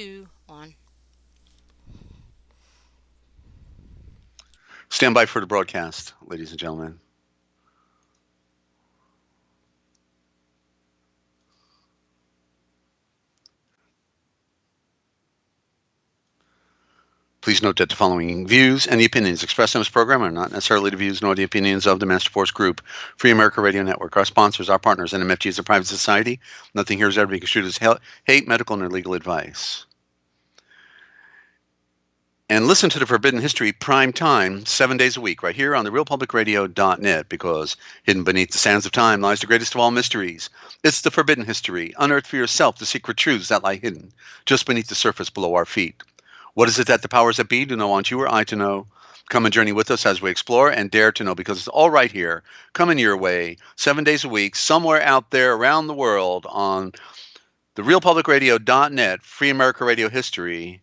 2, 1. Stand by for the broadcast, ladies and gentlemen. Please note that the following views and the opinions expressed in this program are not necessarily the views nor the opinions of the Master Force Group, Free America Radio Network, our sponsors, our partners, and MFG is a private society. Nothing here is ever to be construed as hate, medical, and legal advice. And listen to the Forbidden History prime time 7 days a week right here on the realpublicradio.net, because hidden beneath the sands of time lies the greatest of all mysteries. It's the Forbidden History. Unearth for yourself the secret truths that lie hidden just beneath the surface below our feet. What is it that the powers that be do not want you or I to know? Come and journey with us as we explore and dare to know, because it's all right here, coming your way 7 days a week, somewhere out there around the world on the realpublicradio.net, Free America Radio History,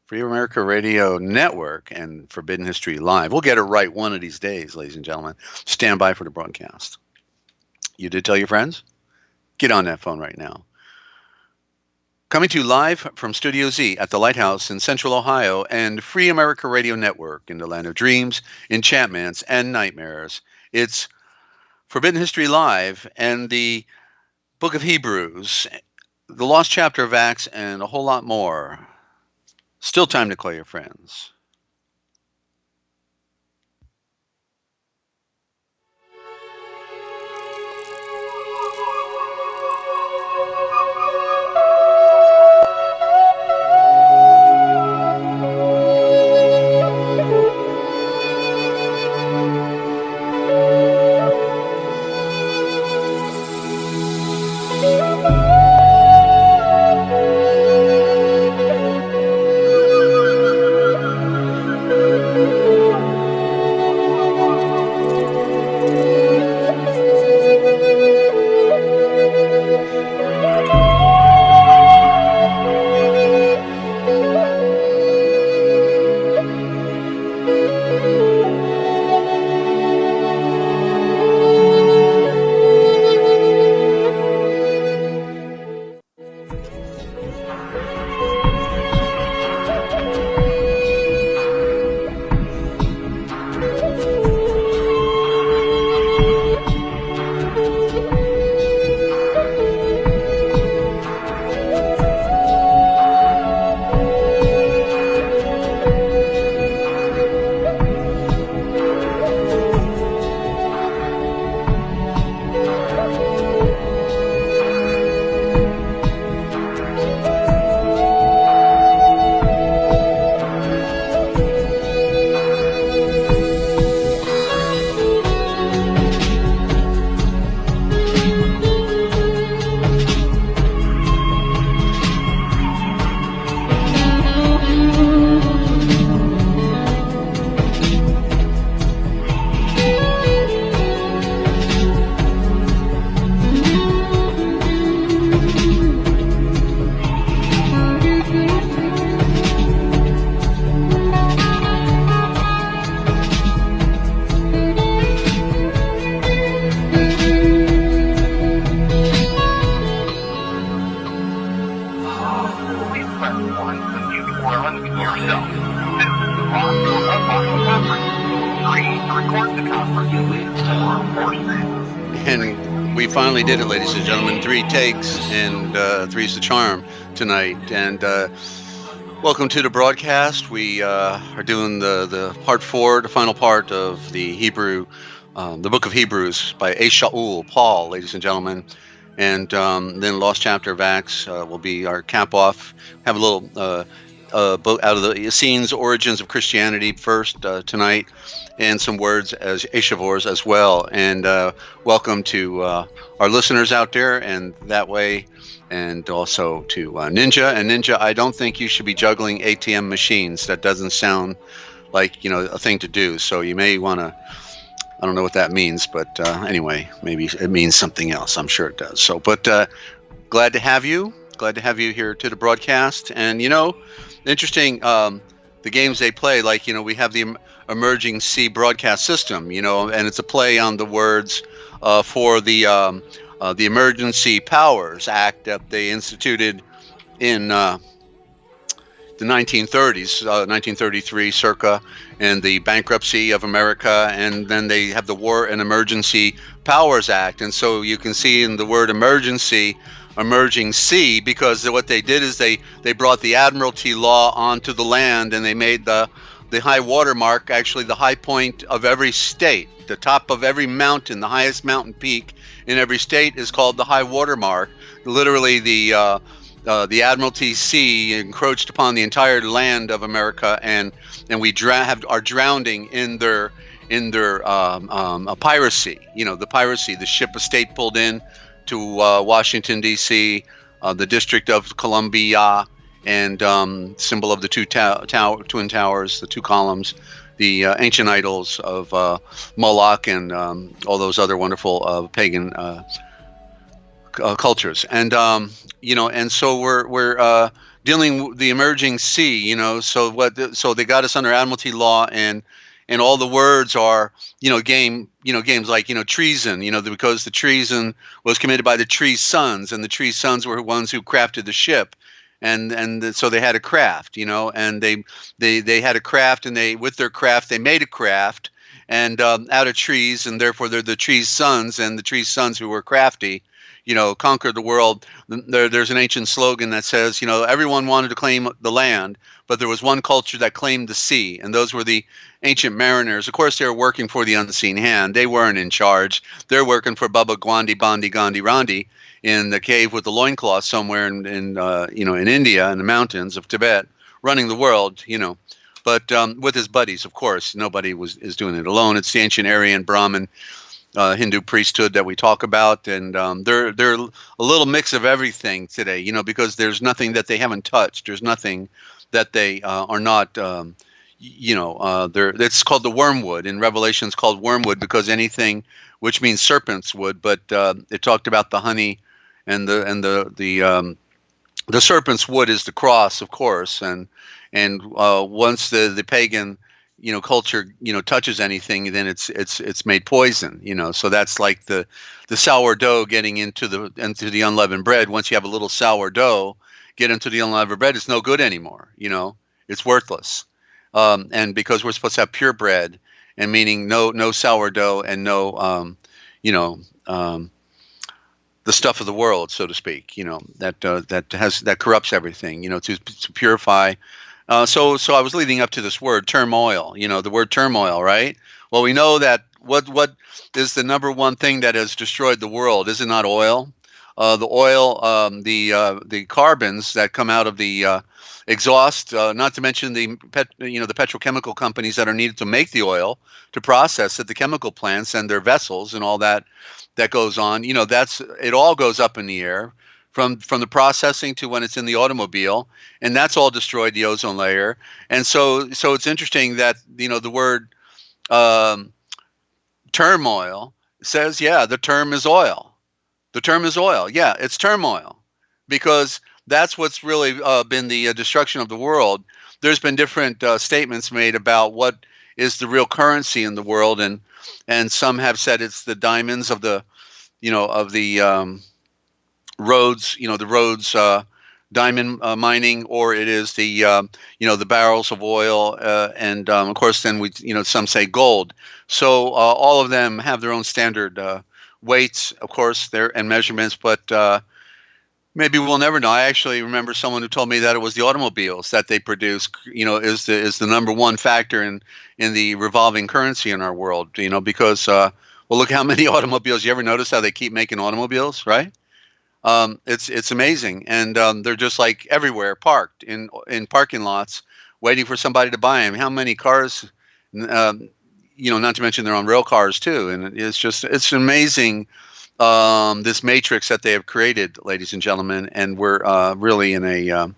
Free America Radio Network, and Forbidden History Live. We'll get it right one of these days, ladies and gentlemen. Stand by for the broadcast. You did tell your friends? Get on that phone right now. Coming to you live from Studio Z at the Lighthouse in Central Ohio and Free America Radio Network in the land of dreams, enchantments, and nightmares. It's Forbidden History Live and the Book of Hebrews, the Lost Chapter of Acts, and a whole lot more. Still time to call your friends. Finally did it, ladies and gentlemen. 3 takes, and 3's the charm tonight. And welcome to the broadcast. We are doing the part 4, the final part of the Hebrew, the Book of Hebrews by Yochelleg, Paul, ladies and gentlemen. And then Lost Chapter of Acts will be our cap off. Have a little boat out of the Essenes, origins of Christianity first tonight, and some words as Yochelleg as well. And welcome to our listeners out there, and that way, and also to Ninja. And Ninja, I don't think you should be juggling ATM machines. That doesn't sound like, a thing to do. So you may want to, I don't know what that means, but anyway, maybe it means something else. I'm sure it does. So, but glad to have you here to the broadcast. And, interesting, the games they play, like, we have the Emerging Sea broadcast system, and it's a play on the words for the Emergency Powers Act that they instituted in the 1930s, 1933 circa, and the bankruptcy of America, and then they have the War and Emergency Powers Act. And so you can see in the word emergency, emerging sea, because what they did is they brought the Admiralty law onto the land, and they made the high water mark actually the high point of every state. The top of every mountain, the highest mountain peak in every state is called the high water mark. Literally, the Admiralty Sea encroached upon the entire land of America, and we are drowning in their piracy. The piracy. The ship of state pulled in to Washington D.C., the District of Columbia, and symbol of the twin towers, the two columns, the ancient idols of Moloch and all those other wonderful pagan cultures. And and so we're dealing with the emerging sea. So they got us under Admiralty law, and all the words are games like treason, because the treason was committed by the tree's sons, and the tree's sons were the ones who crafted the ship. And so they had a craft, and they had a craft, and with their craft they made a craft, and out of trees, and therefore they're the tree's sons, and the tree's sons who were crafty, conquered the world. There's an ancient slogan that says, everyone wanted to claim the land, but there was one culture that claimed the sea, and those were the ancient mariners. Of course, they were working for the unseen hand. They weren't in charge. They're working for Baba Gwandi Bandi Gandhi Randi in the cave with the loincloth somewhere in India, in the mountains of Tibet, running the world, but with his buddies, of course. Nobody is doing it alone. It's the ancient Aryan Brahmin Hindu priesthood that we talk about, and they're a little mix of everything today, because there's nothing that they haven't touched. There's nothing that they are not, it's called the wormwood. In Revelation, it's called wormwood because anything, which means serpent's wood, but it talked about the honey and the serpent's wood is the cross, of course, and once the pagan culture touches anything, then it's made poison. So that's like the sourdough getting into the unleavened bread. Once you have a little sourdough get into the unleavened bread, it's no good anymore. It's worthless. And because we're supposed to have pure bread, and meaning no sourdough and no the stuff of the world, so to speak, that corrupts everything, to purify. So I was leading up to this word turmoil, the word turmoil, right? Well, we know that what is the number one thing that has destroyed the world? Is it not oil? The oil, the carbons that come out of the exhaust, not to mention the petrochemical companies that are needed to make the oil, to process it, the chemical plants and their vessels and all that goes on. It all goes up in the air from the processing to when it's in the automobile, and that's all destroyed the ozone layer. And so it's interesting that the word turmoil says, the term is oil. The term is oil. Yeah, it's turmoil, because that's what's really been the destruction of the world. There's been different statements made about what is the real currency in the world, and some have said it's the diamonds of the roads, the roads diamond mining, or it is the barrels of oil, and of course then some say gold. So all of them have their own standard weights, of course, and measurements, but maybe we'll never know. I actually remember someone who told me that it was the automobiles that they produce, is the number one factor in the revolving currency in our world, because look how many automobiles. You ever notice how they keep making automobiles, right? It's amazing, and they're just like everywhere, parked in parking lots, waiting for somebody to buy them. How many cars? Not to mention they're on rail cars too, and it's amazing. This matrix that they have created, ladies and gentlemen, and we're really in a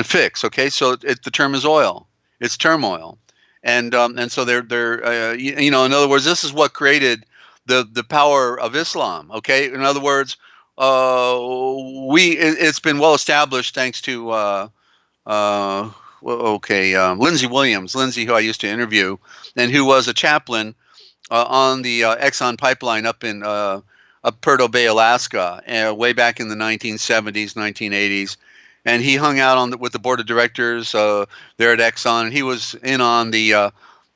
fix. Okay, so the term is oil. It's turmoil, and so they're in other words, this is what created the power of Islam. Okay, in other words. It's been well established thanks to Lindsey Williams, who I used to interview, and who was a chaplain on the Exxon pipeline up in up Prudhoe Bay, Alaska, way back in the 1970s, 1980s, and he hung out with the board of directors there at Exxon, and he was in on the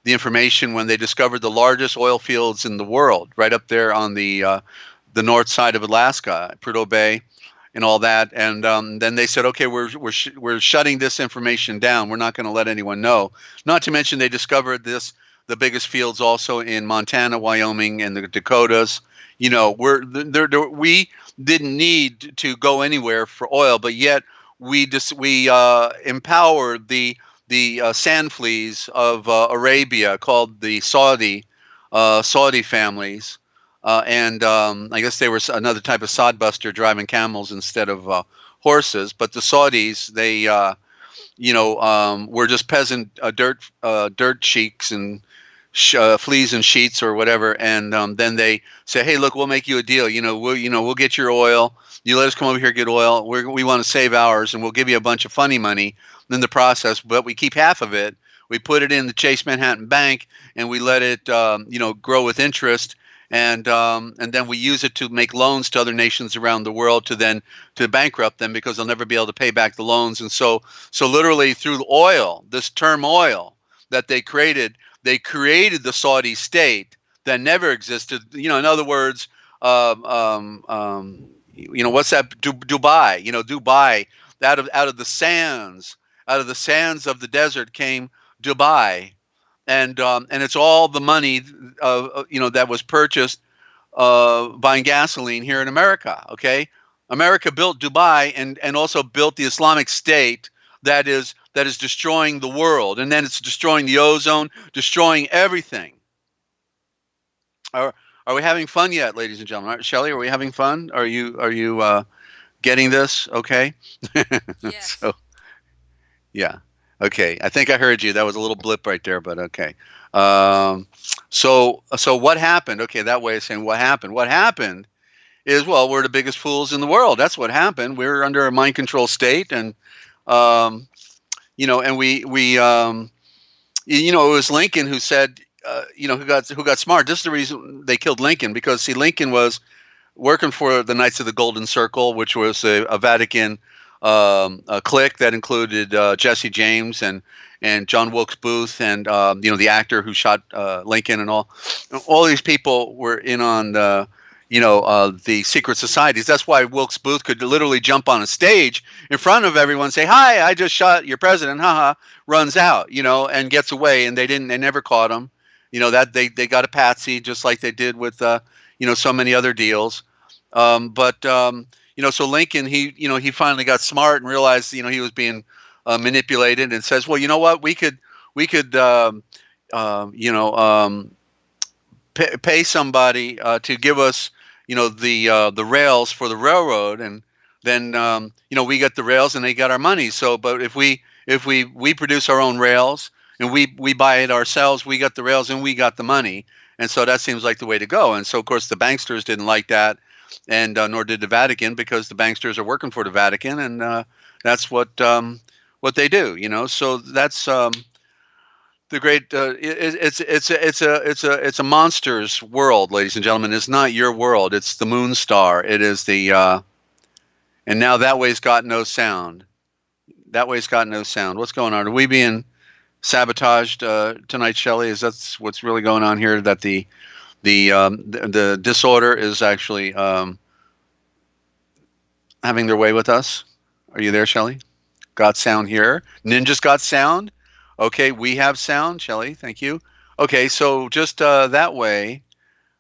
information when they discovered the largest oil fields in the world, right up there on the north side of Alaska, Prudhoe Bay, and all that. And then they said, okay, we're shutting this information down. We're not going to let anyone know. Not to mention they discovered the biggest fields also in Montana, Wyoming, and the Dakotas. You know, we didn't need to go anywhere for oil, but yet we empowered the sand fleas of Arabia, called the Saudi families. And I guess they were another type of sodbuster, driving camels instead of horses. But the Saudis, they, were just peasant dirt sheiks and fleas and sheets or whatever. And then they say, hey, look, we'll make you a deal. We'll get your oil. You let us come over here, get oil. We want to save ours, and we'll give you a bunch of funny money in the process, but we keep half of it. We put it in the Chase Manhattan Bank, and we let it, grow with interest. And then we use it to make loans to other nations around the world to bankrupt them, because they'll never be able to pay back the loans. And so literally through oil, this term oil that they created the Saudi state that never existed. In other words, what's that? Dubai. Dubai. Out of the sands of the desert came Dubai. And it's all the money, that was purchased buying gasoline here in America. Okay, America built Dubai and also built the Islamic State that is destroying the world, and then it's destroying the ozone, destroying everything. Are we having fun yet, ladies and gentlemen? Shelley, are we having fun? Are you getting this? Okay. Yes. So, yeah. Okay, I think I heard you. That was a little blip right there, but okay. So what happened? Okay, that way of saying what happened. What happened is, well, we're the biggest fools in the world. That's what happened. We're under a mind control state, and and it was Lincoln who said, who got smart. This is the reason they killed Lincoln, because see, Lincoln was working for the Knights of the Golden Circle, which was a Vatican a clique that included Jesse James and John Wilkes Booth and the actor who shot Lincoln, and all these people were in on the secret societies. That's why Wilkes Booth could literally jump on a stage in front of everyone, say, "Hi, I just shot your president," haha, runs out, and gets away, and they never caught him. That they got a patsy, just like they did with so many other deals. So Lincoln, he finally got smart and realized, he was being manipulated, and says, well, you know what, we could pay somebody to give us, the rails for the railroad, and then we got the rails and they got our money. So, but if we produce our own rails and we buy it ourselves, we got the rails and we got the money. And so that seems like the way to go. And so, of course, the banksters didn't like that, and nor did the Vatican, because the banksters are working for the Vatican, and that's what they do. So that's the great. It's a monster's world, ladies and gentlemen. It's not your world. It's the Moon Star. It is the and now that way's got no sound. That way's got no sound. What's going on? Are we being sabotaged tonight, Shelley? Is that what's really going on here? That the disorder is actually having their way with us? Are you there, Shelley? Got sound here. Ninja's got sound. Okay, we have sound, Shelley. Thank you. Okay, so just that way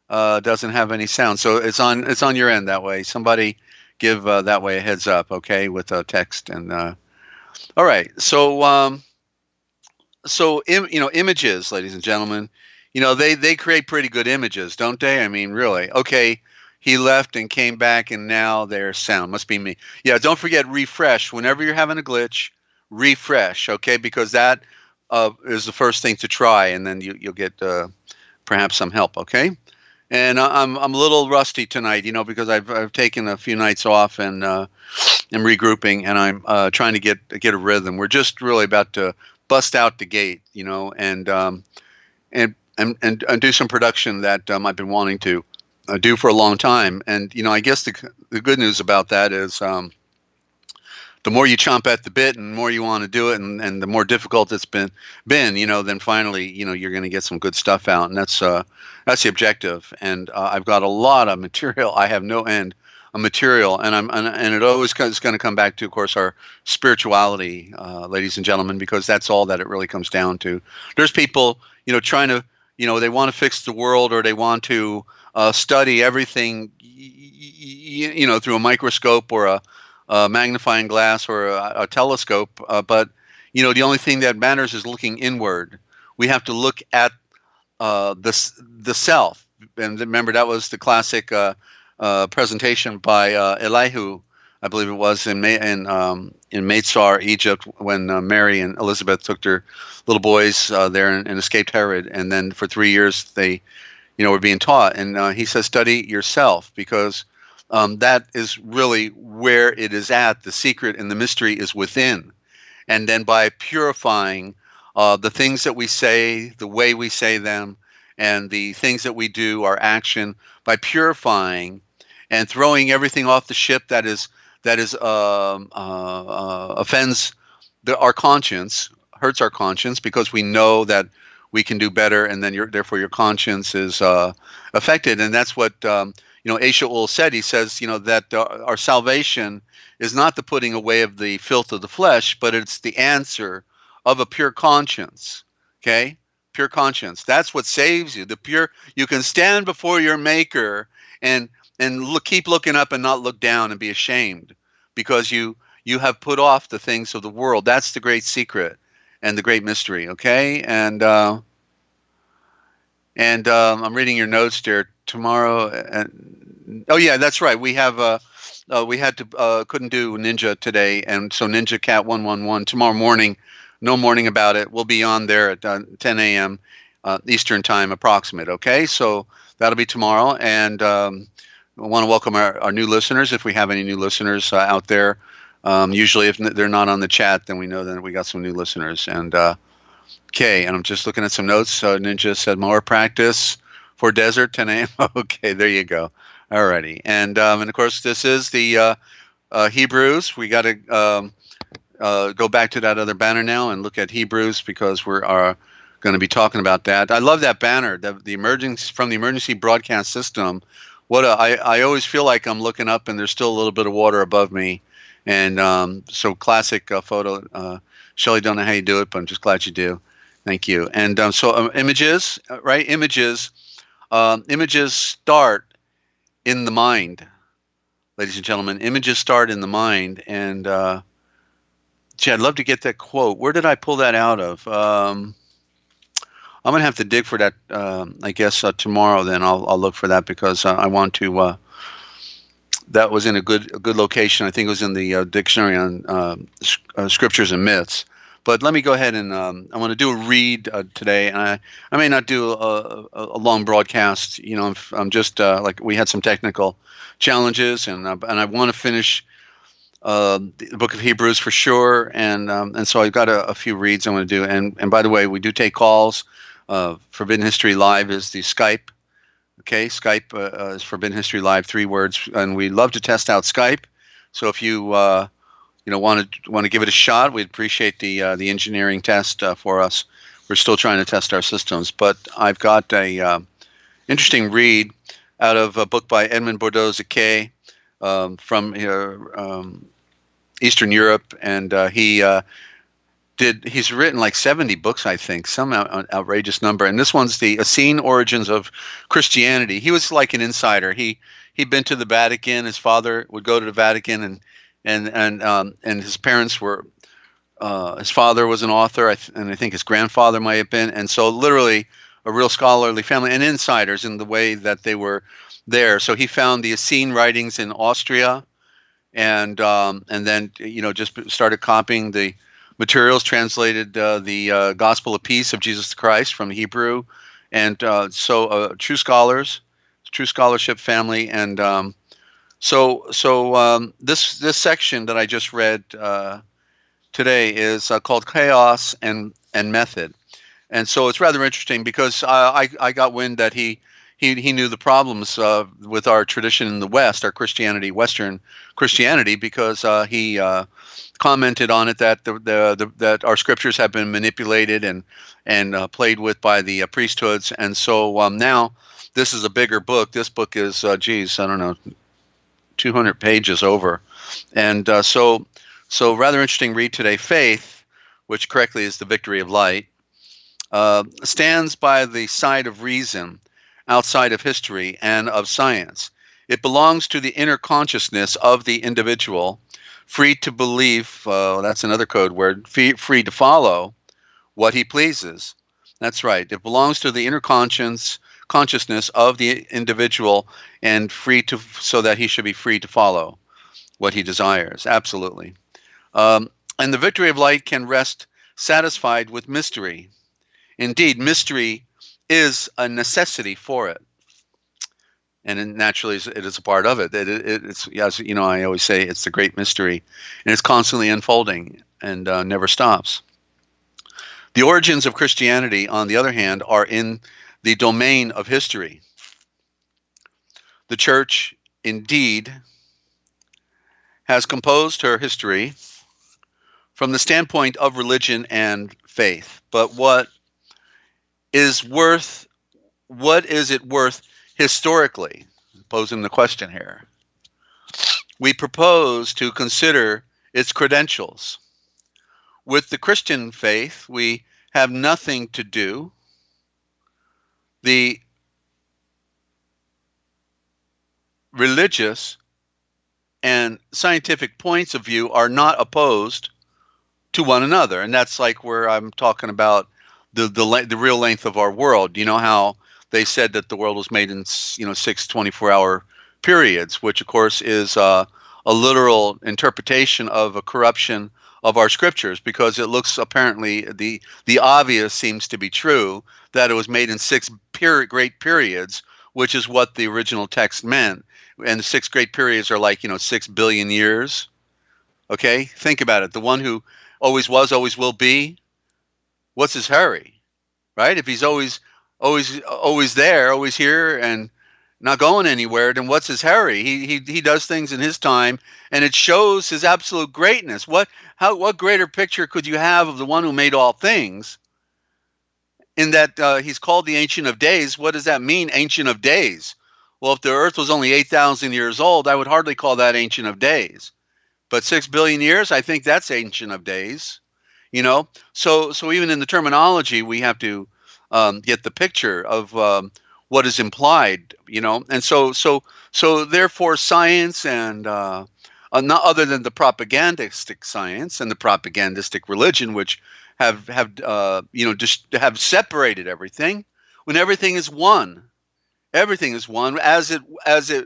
doesn't have any sound. So it's on your end that way. Somebody give that way a heads up, okay, with a text. And all right. So images, ladies and gentlemen, they create pretty good images, don't they? I mean, really. Okay, he left and came back, and now there's sound. Must be me. Yeah, don't forget refresh. Whenever you're having a glitch, refresh, okay? Because that is the first thing to try, and then you'll get perhaps some help, okay? And I'm a little rusty tonight, because I've taken a few nights off, and I'm regrouping, and I'm trying to get a rhythm. We're just really about to bust out the gate, and do some production that I've been wanting to do for a long time. And I guess the good news about that is the more you chomp at the bit and the more you want to do it, and the more difficult it's been, then finally, you're going to get some good stuff out. And that's the objective. And I've got a lot of material. I have no end of material. And it always is going to come back to, of course, our spirituality, ladies and gentlemen, because that's all that it really comes down to. There's people, trying to, they want to fix the world, or they want to study everything, through a microscope or a magnifying glass or a telescope. But, the only thing that matters is looking inward. We have to look at the self. And remember, that was the classic presentation by Elihu, I believe it was, in Meitzar, Egypt, when Mary and Elizabeth took their little boys there and escaped Herod. And then for 3 years, they, were being taught. And he says, study yourself, because that is really where it is at. The secret and the mystery is within. And then by purifying the things that we say, the way we say them, and the things that we do, our action, by purifying and throwing everything off the ship that offends our conscience, hurts our conscience, because we know that we can do better, and then therefore your conscience is affected. And that's what Yochelleg said. He says, that our salvation is not the putting away of the filth of the flesh, but it's the answer of a pure conscience. Okay, pure conscience. That's what saves you. You can stand before your Maker and keep looking up and not look down and be ashamed, because you have put off the things of the world. That's the great secret and the great mystery. Okay, and I'm reading your notes there. Tomorrow, oh yeah, that's right. We have couldn't do Ninja today, and so Ninja Cat 111 tomorrow morning. No morning about it. We'll be on there at 10 a.m. Eastern time, approximate. Okay, so that'll be tomorrow, and I want to welcome our new listeners, if we have any new listeners out there. Usually, if they're not on the chat, then we know that we got some new listeners. And okay, and I'm just looking at some notes. Ninja said more practice for Desert, 10 a.m. Okay, there you go. Alrighty, and of course, this is the Hebrews. We got to go back to that other banner now and look at Hebrews, because we're going to be talking about that. I love that banner, the emergency broadcast system. I always feel like I'm looking up and there's still a little bit of water above me, and so classic photo. Shelley, don't know how you do it, but I'm just glad you do. Thank you. And so images, right? Images start in the mind, ladies and gentlemen. Images start in the mind, and gee, I'd love to get that quote. Where did I pull that out of? I'm gonna have to dig for that. I guess tomorrow. Then I'll look for that, because I want to. That was in a good location. I think it was in the dictionary on scriptures and myths. But let me go ahead and I want to do a read today. And I may not do a long broadcast. I'm just like, we had some technical challenges, and I want to finish the book of Hebrews for sure. And so I've got a few reads I want to do. And by the way, we do take calls. Forbidden History Live is the Skype. Okay, Skype is Forbidden History Live, 3 words, and we love to test out Skype. So if you want to give it a shot, we'd appreciate the engineering test for us. We're still trying to test our systems, but I've got a interesting read out of a book by Edmond Bordeaux-Zaquet from Eastern Europe, and he's written like 70 books, I think, some outrageous number. And this one's the Essene Origins of Christianity. He was like an insider. He'd been to the Vatican. His father would go to the Vatican, and his parents were. His father was an author, and I think his grandfather might have been. And so, literally, a real scholarly family and insiders in the way that they were there. So he found the Essene writings in Austria, and then just started copying the materials, translated the Gospel of Peace of Jesus Christ from Hebrew, and so true scholars, true scholarship family, and this section that I just read today is called Chaos and Method, and so it's rather interesting, because I got wind that he he knew the problems with our tradition in the West, our Christianity, Western Christianity, because he commented on it that that our scriptures have been manipulated and played with by the priesthoods, and so now this is a bigger book. This book is, I don't know, 200 pages over, and so rather interesting read today. Faith, which correctly is the victory of light, stands by the side of reason, outside of history and of science. It belongs to the inner consciousness of the individual, free to believe, that's another code word, free to follow what he pleases. That's right. It belongs to the inner consciousness of the individual, and so that he should be free to follow what he desires. Absolutely. And the victory of light can rest satisfied with mystery. Indeed, mystery is a necessity for it, and naturally it is a part of it. It's, as you know, I always say, it's the great mystery, and it's constantly unfolding and never stops. The origins of Christianity, on the other hand, are in the domain of history. The Church, indeed, has composed her history from the standpoint of religion and faith, but what is it worth historically? Posing the question here. We propose to consider its credentials. With the Christian faith, we have nothing to do. The religious and scientific points of view are not opposed to one another, and that's like where I'm talking about the real length of our world. You know how they said that the world was made in 6 24-hour periods, which of course is a literal interpretation of a corruption of our scriptures, because it looks, apparently the obvious seems to be true, that it was made in 6 great periods, which is what the original text meant. And the 6 great periods are like 6 billion years. Okay, think about it. The one who always was, always will be. What's his hurry, right? If he's always there, always here, and not going anywhere, then what's his hurry? He does things in his time, and it shows his absolute greatness. What greater picture could you have of the one who made all things? In that he's called the Ancient of Days. What does that mean, Ancient of Days? Well, if the Earth was only 8,000 years old, I would hardly call that Ancient of Days. But 6 billion years, I think that's Ancient of Days. So even in the terminology, we have to get the picture of what is implied, and so therefore science and not other than the propagandistic science and the propagandistic religion, which have just have separated everything, when everything is one. Everything is one, as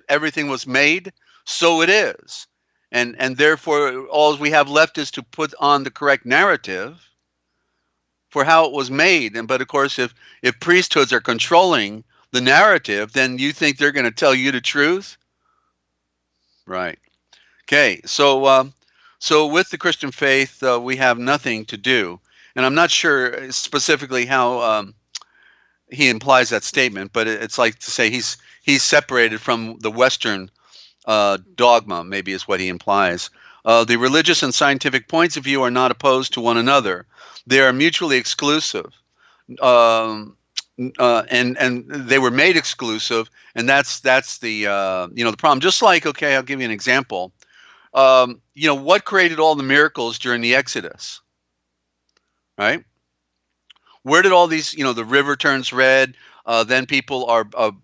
everything was made, so it is. And therefore, all we have left is to put on the correct narrative for how it was made. But of course, if priesthoods are controlling the narrative, then you think they're going to tell you the truth, right? Okay, so with the Christian faith, we have nothing to do, and I'm not sure specifically how he implies that statement, but it's like to say he's separated from the Western dogma, maybe is what he implies. The religious and scientific points of view are not opposed to one another. They are mutually exclusive, and they were made exclusive, and that's the the problem. Just like, okay, I'll give you an example. What created all the miracles during the Exodus, right? Where did all these, the river turns red, then people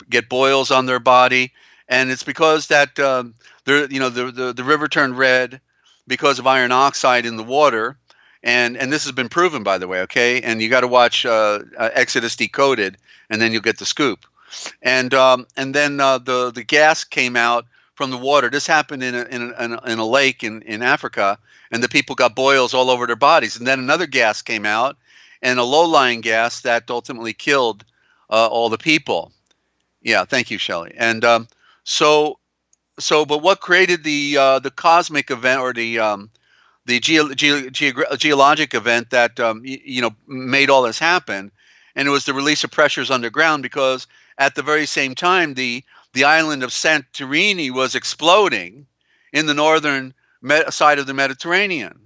get boils on their body, and it's because that the river turned red because of iron oxide in the water, and this has been proven, by the way. Okay, and you got to watch Exodus Decoded, and then you'll get the scoop. And then the gas came out from the water. This happened in a lake in Africa, and the people got boils all over their bodies. And then another gas came out, and a low-lying gas that ultimately killed all the people. Yeah, thank you, Shelley. And but what created the cosmic event, or the geologic event that made all this happen? And it was the release of pressures underground, because at the very same time, the island of Santorini was exploding in the northern side of the Mediterranean.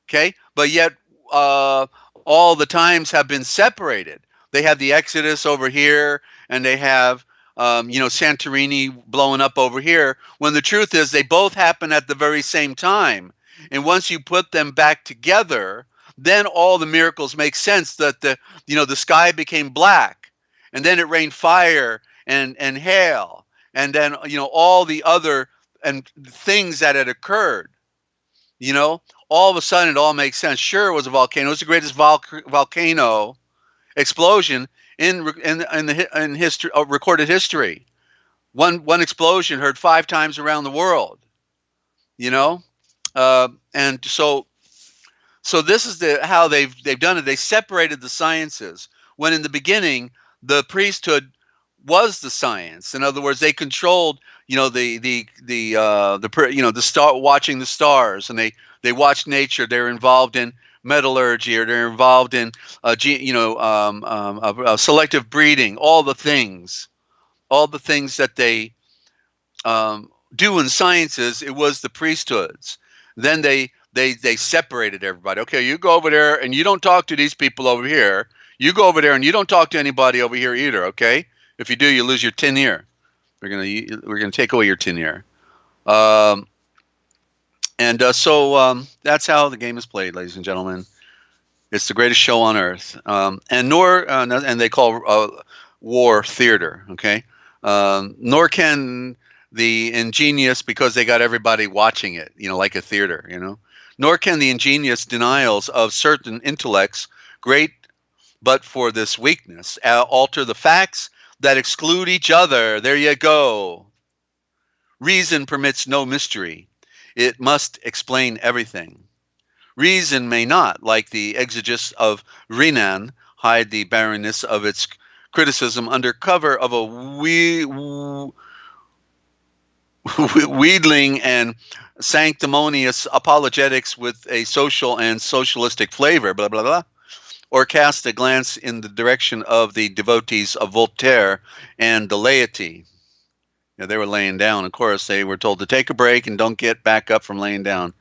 Okay, but yet all the times have been separated. They have the Exodus over here, and they have Santorini blowing up over here. When the truth is, they both happen at the very same time. And once you put them back together, then all the miracles make sense. That the sky became black, and then it rained fire and hail, and then all the other and things that had occurred. All of a sudden it all makes sense. Sure, it was a volcano. It was the greatest volcano explosion in history, recorded history. One explosion heard 5 times around the world. And so this is how they've done it. They separated the sciences when in the beginning the priesthood was the science. In other words, they controlled the star, watching the stars, and they watch nature. They're involved in metallurgy, or they're involved in selective breeding. All the things that they do in sciences, it was the priesthoods. Then they separated everybody. Okay, you go over there and you don't talk to these people over here. You go over there and you don't talk to anybody over here either. Okay, if you do, you lose your tenure. We're gonna take away your tenure. So that's how the game is played, ladies and gentlemen. It's the greatest show on earth, and they call war theater. Okay, nor can the ingenious, because they got everybody watching it, like a theater, nor can the ingenious denials of certain intellects, great but for this weakness, alter the facts that exclude each other. There you go. Reason permits no mystery. It must explain everything. Reason may not, like the exegesis of Renan, hide the barrenness of its criticism under cover of a wheedling and sanctimonious apologetics with a social and socialistic flavor, blah, blah, blah, or cast a glance in the direction of the devotees of Voltaire and the laity. They were laying down. Of course, they were told to take a break and don't get back up from laying down.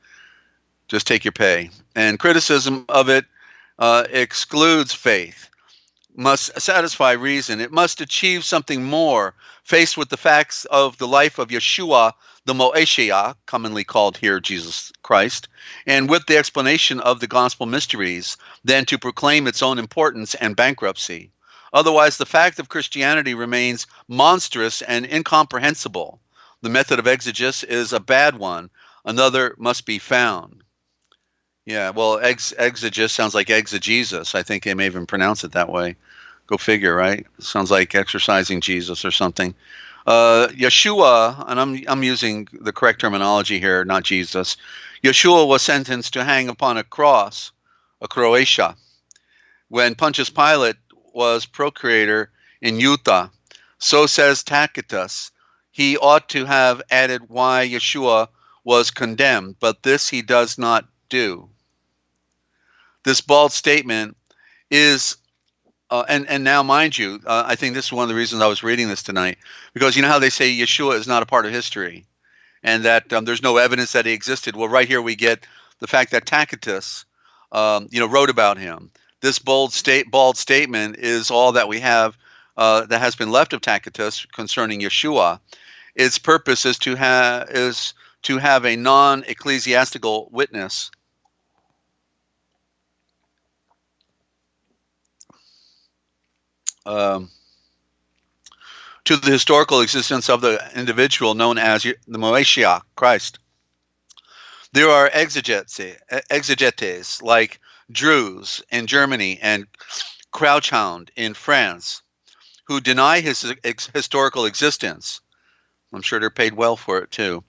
Just take your pay. And criticism of it excludes faith, must satisfy reason. It must achieve something more. Faced with the facts of the life of Yeshua, the Moeshiach, commonly called here Jesus Christ, and with the explanation of the gospel mysteries, than to proclaim its own importance and bankruptcy. Otherwise, the fact of Christianity remains monstrous and incomprehensible. The method of exegesis is a bad one. Another must be found. Yeah, well, exegesis sounds like exegesis. I think they may even pronounce it that way. Go figure, right? Sounds like exercising Jesus or something. Yeshua, and I'm using the correct terminology here, not Jesus. Yeshua was sentenced to hang upon a cross, a Croatia, when Pontius Pilate was procurator in Utah. So says Tacitus. He ought to have added why Yeshua was condemned, but this he does not do. This bald statement is, and now mind you, I think this is one of the reasons I was reading this tonight, because you know how they say Yeshua is not a part of history, and that there's no evidence that he existed. Well, right here we get the fact that Tacitus, wrote about him. This bald statement is all that we have that has been left of Tacitus concerning Yeshua. Its purpose is to have a non-ecclesiastical witness. To the historical existence of the individual known as the Moeshiach, Christ. There are exegetes like Druze in Germany and Crouchhound in France who deny his historical existence. I'm sure they're paid well for it too.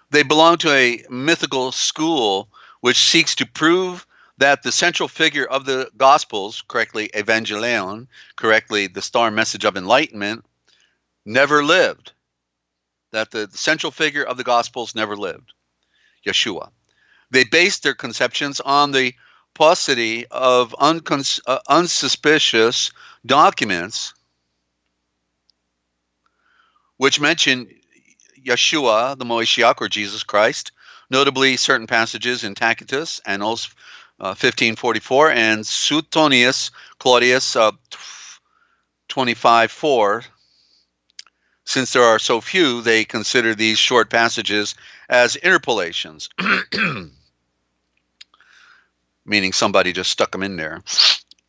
They belong to a mythical school which seeks to prove that the central figure of the Gospels, correctly Evangelion, correctly the star message of enlightenment, never lived. That the central figure of the Gospels never lived, Yeshua. They based their conceptions on the paucity of unsuspicious documents which mention Yeshua, the Moshiach, or Jesus Christ, notably certain passages in Tacitus, Annals 1544, and Suetonius Claudius 25:4. Since there are so few, they consider these short passages as interpolations, meaning somebody just stuck them in there.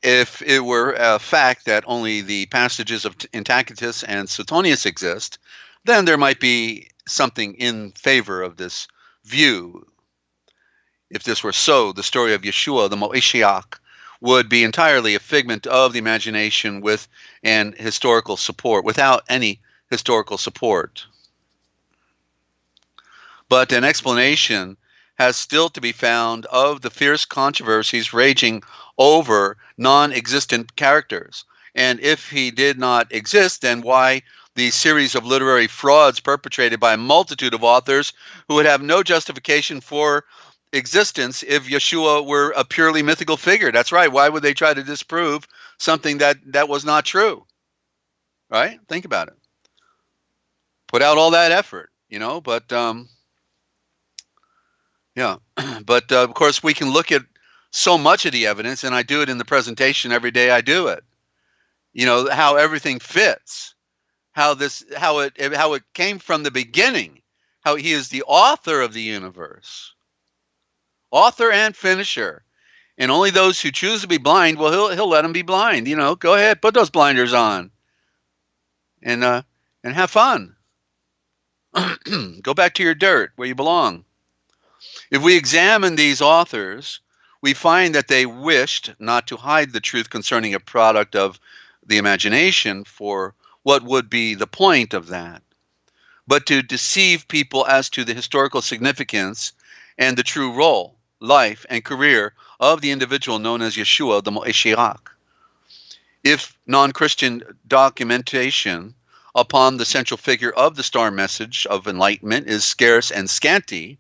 If it were a fact that only the passages in Tacitus and Suetonius exist, then there might be something in favor of this view. If this were so, the story of Yeshua, the Moshiach, would be entirely a figment of the imagination with an historical support, without any historical support. But an explanation has still to be found of the fierce controversies raging over non-existent characters. And if he did not exist, then why the series of literary frauds perpetrated by a multitude of authors who would have no justification for existence if Yeshua were a purely mythical figure? That's right. Why would they try to disprove something that was not true? Right? Think about it. Put out all that effort, but yeah. But of course, we can look at so much of the evidence, and I do it in the presentation every day I do it. How everything fits, how it came from the beginning, how he is the author of the universe, author and finisher, and only those who choose to be blind, well, he'll let them be blind. Go ahead, put those blinders on, and have fun. Go back to your dirt where you belong. If we examine these authors, we find that they wished not to hide the truth concerning a product of the imagination, for what would be the point of that, but to deceive people as to the historical significance and the true role, life, and career of the individual known as Yeshua, the Moshiach. If non-Christian documentation upon the central figure of the star message of enlightenment is scarce and scanty,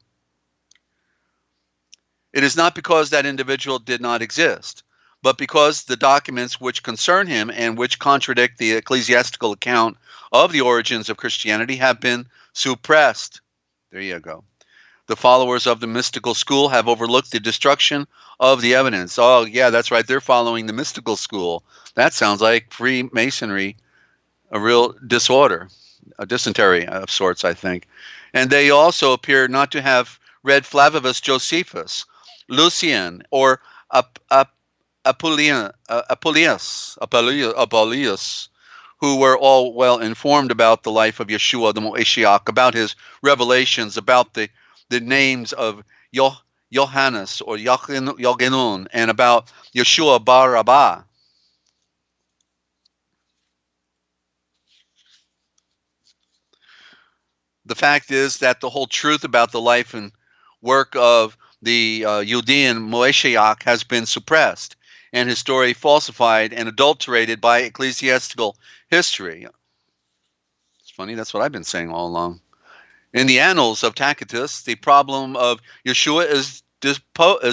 it is not because that individual did not exist, but because the documents which concern him and which contradict the ecclesiastical account of the origins of Christianity have been suppressed. There you go. The followers of the mystical school have overlooked the destruction of the evidence. Oh, yeah, that's right. They're following the mystical school. That sounds like Freemasonry, a real disorder, a dysentery of sorts, I think. And they also appear not to have read Flavius Josephus, Lucian, or Apuleius, who were all well informed about the life of Yeshua, the Moshiach, about his revelations, about the names of Johannes or Yochanan, and about Yeshua bar Abba. The fact is that the whole truth about the life and work of the Judean Moshiach has been suppressed, and his story falsified and adulterated by ecclesiastical history. It's funny, that's what I've been saying all along. In the Annals of Tacitus, the problem of Yeshua is disposed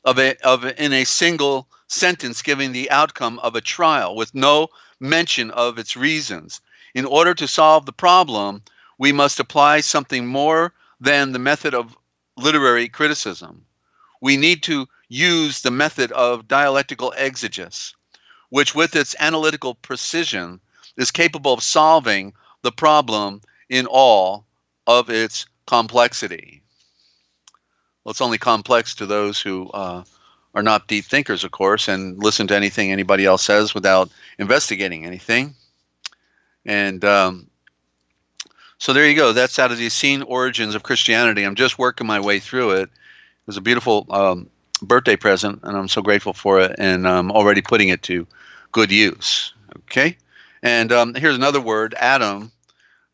of in a single sentence, giving the outcome of a trial with no mention of its reasons. In order to solve the problem, we must apply something more than the method of literary criticism. We need to use the method of dialectical exegesis, which with its analytical precision is capable of solving the problem in all of its complexity. Well, it's only complex to those who are not deep thinkers, of course, and listen to anything anybody else says without investigating anything. And so there you go. That's out of the Essene Origins of Christianity. I'm just working my way through it. It was a beautiful birthday present, and I'm so grateful for it, and I'm already putting it to good use. Okay? And here's another word, Adam.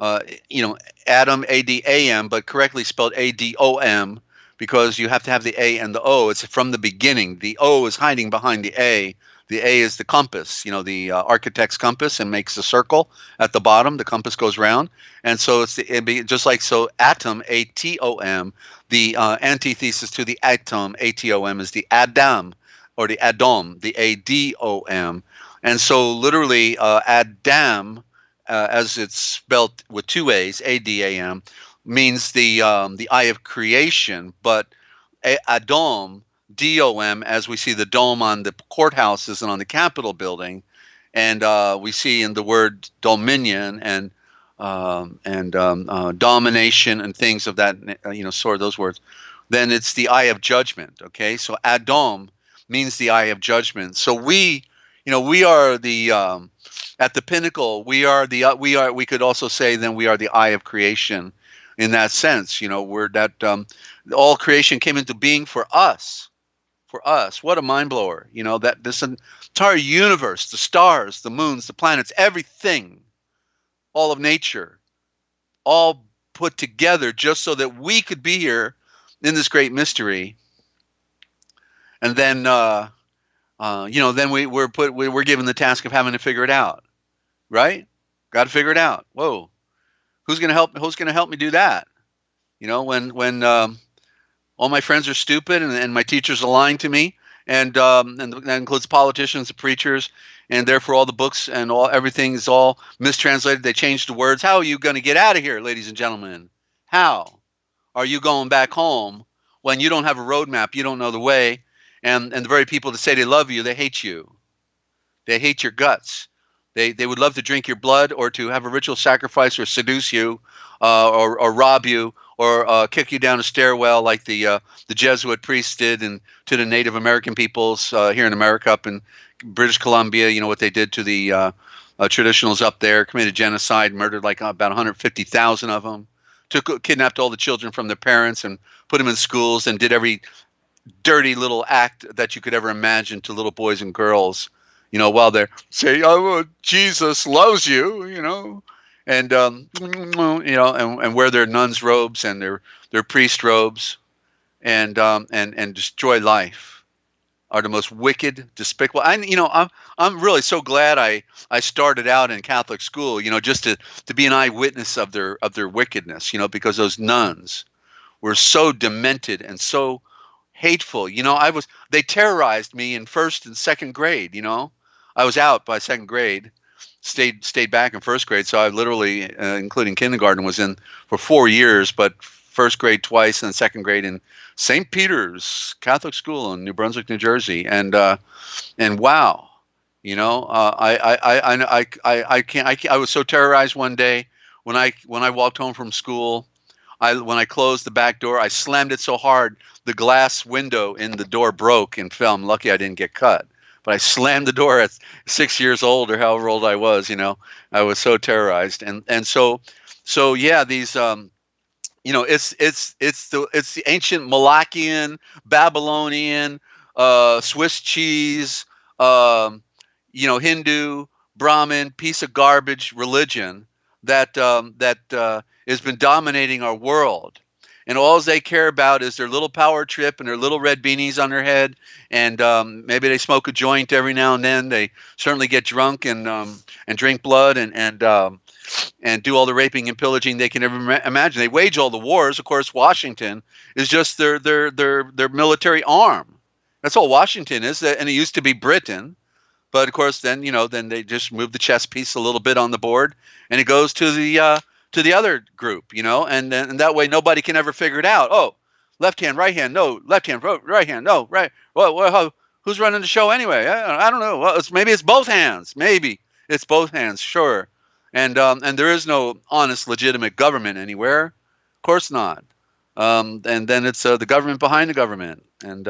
Adam, A-D-A-M, but correctly spelled A-D-O-M, because you have to have the A and the O. It's from the beginning. The O is hiding behind the A. The A is the compass, the architect's compass, and makes a circle at the bottom. The compass goes round. And so it'd be just like, so atom, A-T-O-M, the antithesis to the atom, A-T-O-M, is the Adam, or the Adom, the A-D-O-M. And so literally Adam, as it's spelled with two A's, A-D-A-M, means the eye of creation, but Adom, D-O-M, as we see the dome on the courthouses and on the Capitol building, and we see in the word dominion and domination and things of that, sort of those words, then it's the eye of judgment. Okay, so Adom means the eye of judgment. So we are the at the pinnacle. We we could also say then we are the eye of creation in that sense. We're that all creation came into being for us. For us, what a mind blower! That this entire universe, the stars, the moons, the planets, everything, all of nature, all put together just so that we could be here in this great mystery. And then, then we're given the task of having to figure it out, right? Got to figure it out. Whoa, who's gonna help? Who's gonna help me do that? When all my friends are stupid and my teachers are lying to me, and that includes politicians, the preachers, and therefore all the books and everything is all mistranslated. They changed the words. How are you going to get out of here, ladies and gentlemen? How are you going back home when you don't have a roadmap? You don't know the way, and the very people that say they love you, they hate you. They hate your guts. They would love to drink your blood or to have a ritual sacrifice or seduce you or rob you or kick you down a stairwell like the Jesuit priests did and to the Native American peoples here in America, up in British Columbia. What they did to the traditionals up there, committed genocide, murdered like about 150,000 of them, kidnapped all the children from their parents and put them in schools and did every dirty little act that you could ever imagine to little boys and girls. While they're saying, "Oh, Jesus loves you," and and wear their nuns' robes and their priest robes, and destroy life, are the most wicked, despicable. I'm really so glad I started out in Catholic school, just to be an eyewitness of their wickedness, because those nuns were so demented and so hateful. They terrorized me in first and second grade. I was out by second grade, stayed back in first grade. So I literally, including kindergarten, was in for 4 years, but first grade twice and second grade in St. Peter's Catholic School in New Brunswick, New Jersey. And wow, I was so terrorized one day when I walked home from school. When I closed the back door, I slammed it so hard the glass window in the door broke and fell. I'm lucky I didn't get cut. But I slammed the door at 6 years old or however old I was. I was so terrorized, and so yeah. These it's the ancient Malachian, Babylonian, Swiss cheese, Hindu, Brahmin, piece of garbage religion that has been dominating our world. And all they care about is their little power trip and their little red beanies on their head. And maybe they smoke a joint every now and then. They certainly get drunk and drink blood and do all the raping and pillaging they can ever imagine. They wage all the wars. Of course, Washington is just their military arm. That's all Washington is. And it used to be Britain. But of course, then they just move the chess piece a little bit on the board, and it goes to the other group, and that way nobody can ever figure it out. Oh, left hand, right hand, no, left hand, right hand, no, right. Well, who's running the show anyway? I don't know. Well, maybe it's both hands. Maybe it's both hands, sure. And there is no honest, legitimate government anywhere. Of course not. And then it's the government behind the government. And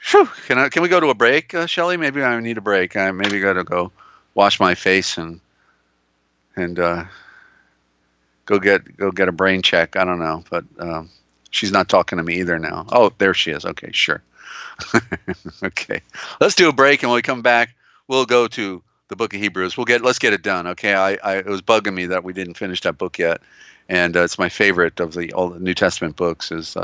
can we go to a break, Shelley? Maybe I need a break. I maybe got to go wash my face and go get a brain check. I don't know, but she's not talking to me either now. Oh, there she is. Okay, sure. Okay, let's do a break, and when we come back, we'll go to the Book of Hebrews. Let's get it done. Okay, it was bugging me that we didn't finish that book yet, and it's my favorite of all the New Testament books is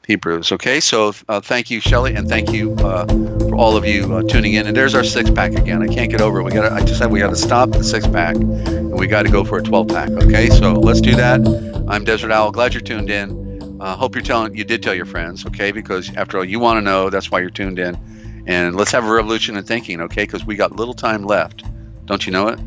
Hebrews. Okay, so thank you, Shelley, and thank you for all of you tuning in. And there's our 6-pack again. I can't get over it. I just said we got to stop the 6-pack, and we got to go for a 12-pack. Okay, so let's do that. I'm Dezert-Owl. Glad you're tuned in. Hope you did tell your friends. Okay, because after all, you want to know. That's why you're tuned in. And let's have a revolution in thinking, okay? Because we got little time left. Don't you know it?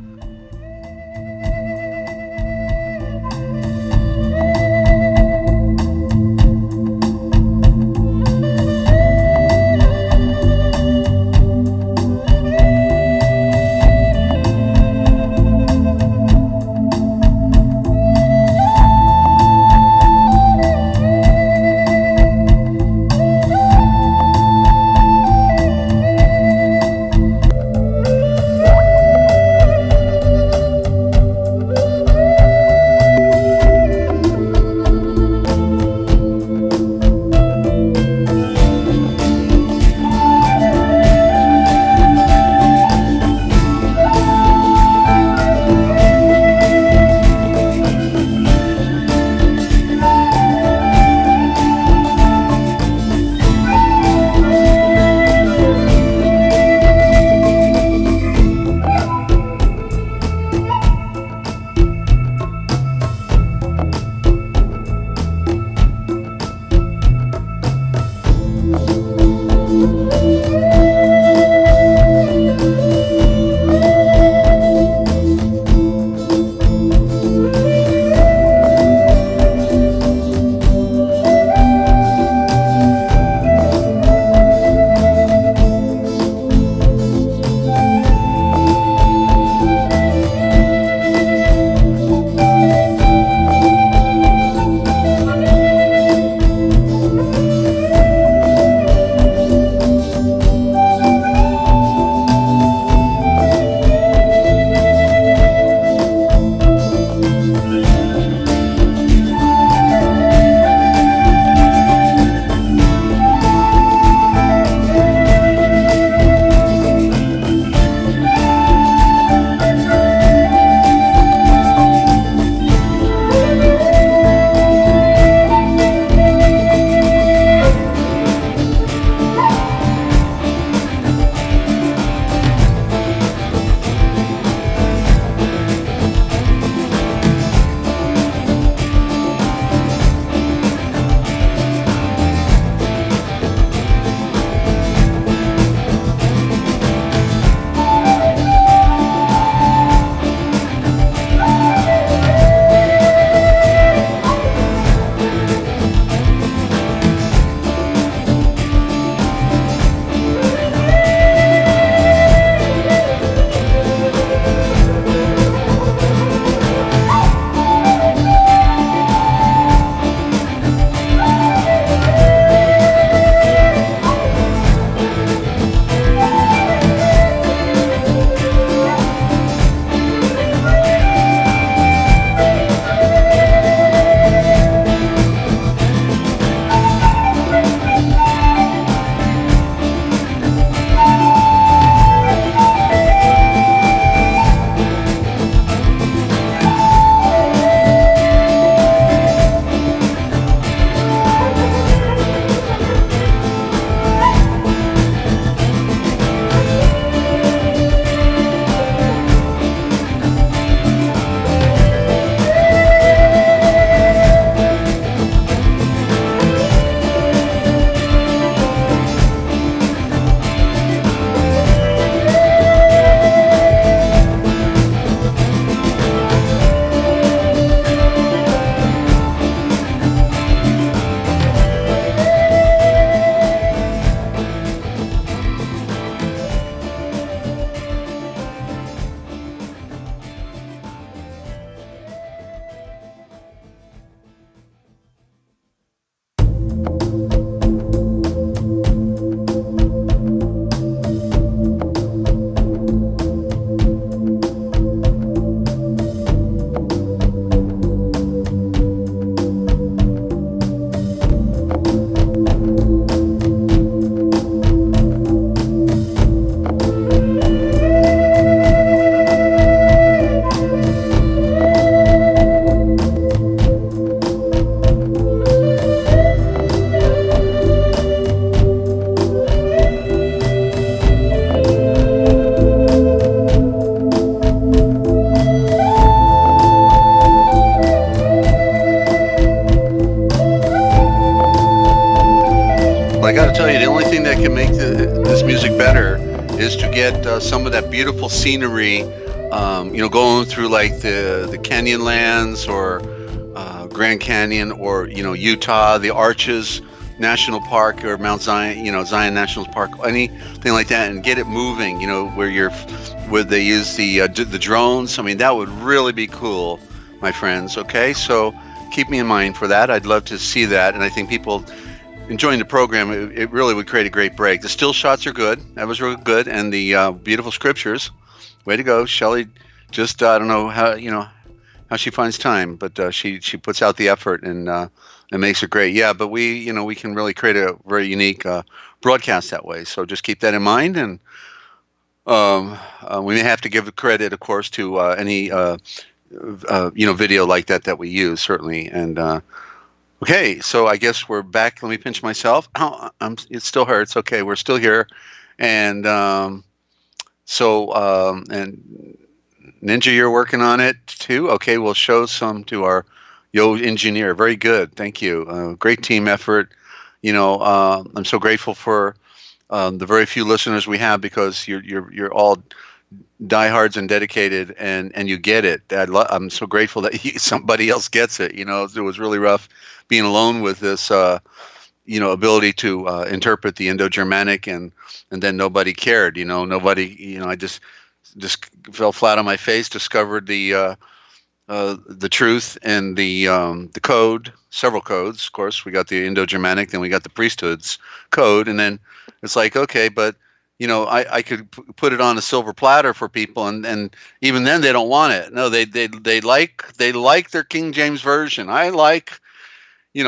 I got to tell you, the only thing that can make this this music better is to get some of that beautiful scenery, going through like the Canyonlands or Grand Canyon or, Utah, the Arches National Park or Mount Zion, Zion National Park, anything like that, and get it moving, where they use the drones. I mean, that would really be cool, my friends. Okay, so keep me in mind for that. I'd love to see that, and I think people enjoying the program, it really would create a great break. The still shots are good. That was really good, and the beautiful scriptures. Way to go, Shelley. Just I don't know how she finds time, but she puts out the effort and it makes it great. Yeah, but we can really create a very unique broadcast that way. So just keep that in mind, and we may have to give credit, of course, to any video like that we use, certainly. And okay, so I guess we're back. Let me pinch myself. It still hurts. Okay, we're still here, and and Ninja, you're working on it too. Okay, we'll show some to our engineer. Very good, thank you. Great team effort. I'm so grateful for the very few listeners we have, because you're all diehards and dedicated, and you get it. I'm so grateful that somebody else gets it. It was really rough being alone with this, ability to interpret the Indo-Germanic, and then nobody cared. Nobody. I just fell flat on my face. Discovered the truth and the code, several codes. Of course, we got the Indo-Germanic, then we got the priesthoods code, and then it's like, okay, but I could put it on a silver platter for people, and even then they don't want it. No, they like their King James version. I like thee,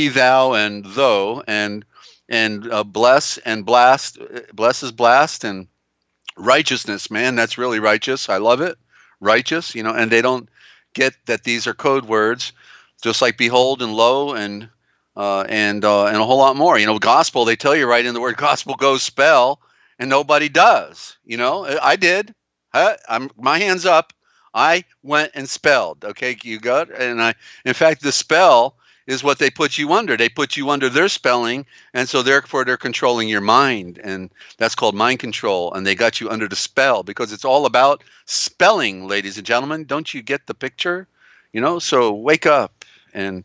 thou, and thou, and bless and blast. Bless is blast, and righteousness, man, that's really righteous. I love it. Righteous, and they don't get that these are code words, just like behold and lo and a whole lot more. Gospel, they tell you right in the word gospel, go spell, and nobody does. I did. My hands up. I went and spelled. Okay, you got, and in fact, the spell is what they put you under. They put you under their spelling, and so therefore they're controlling your mind, and that's called mind control. And they got you under the spell, because it's all about spelling, ladies and gentlemen. Don't you get the picture? So wake up and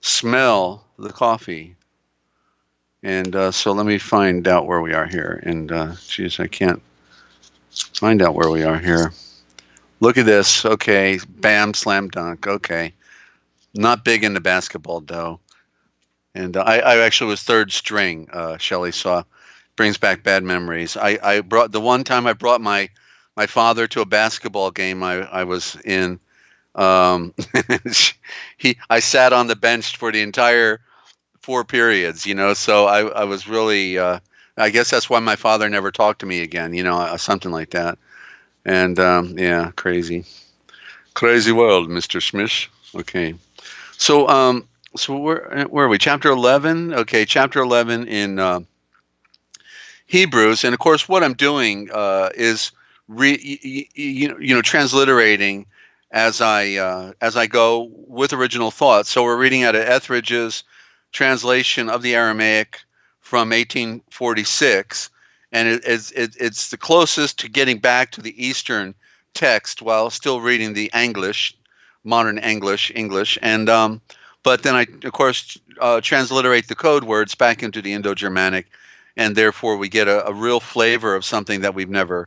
smell the coffee. And so let me find out where we are here. And geez, I can't find out where we are here. Look at this. Okay, bam, slam dunk. Okay. Not big into basketball, though. And I actually was third string, Shelley saw. Brings back bad memories. I brought the one time I brought my father to a basketball game I was in. I sat on the bench for the entire 4 periods, so I was really, I guess that's why my father never talked to me again, something like that. And yeah, crazy world, Mr. Smith. Okay. So where are we? Chapter 11. Okay, chapter 11 in Hebrews, and of course, what I'm doing is transliterating as I go with original thoughts. So we're reading out of Etheridge's translation of the Aramaic from 1846, and it's the closest to getting back to the Eastern text while still reading the English. Modern English, and but then I, of course, transliterate the code words back into the Indo-Germanic, and therefore we get a real flavor of something that we've never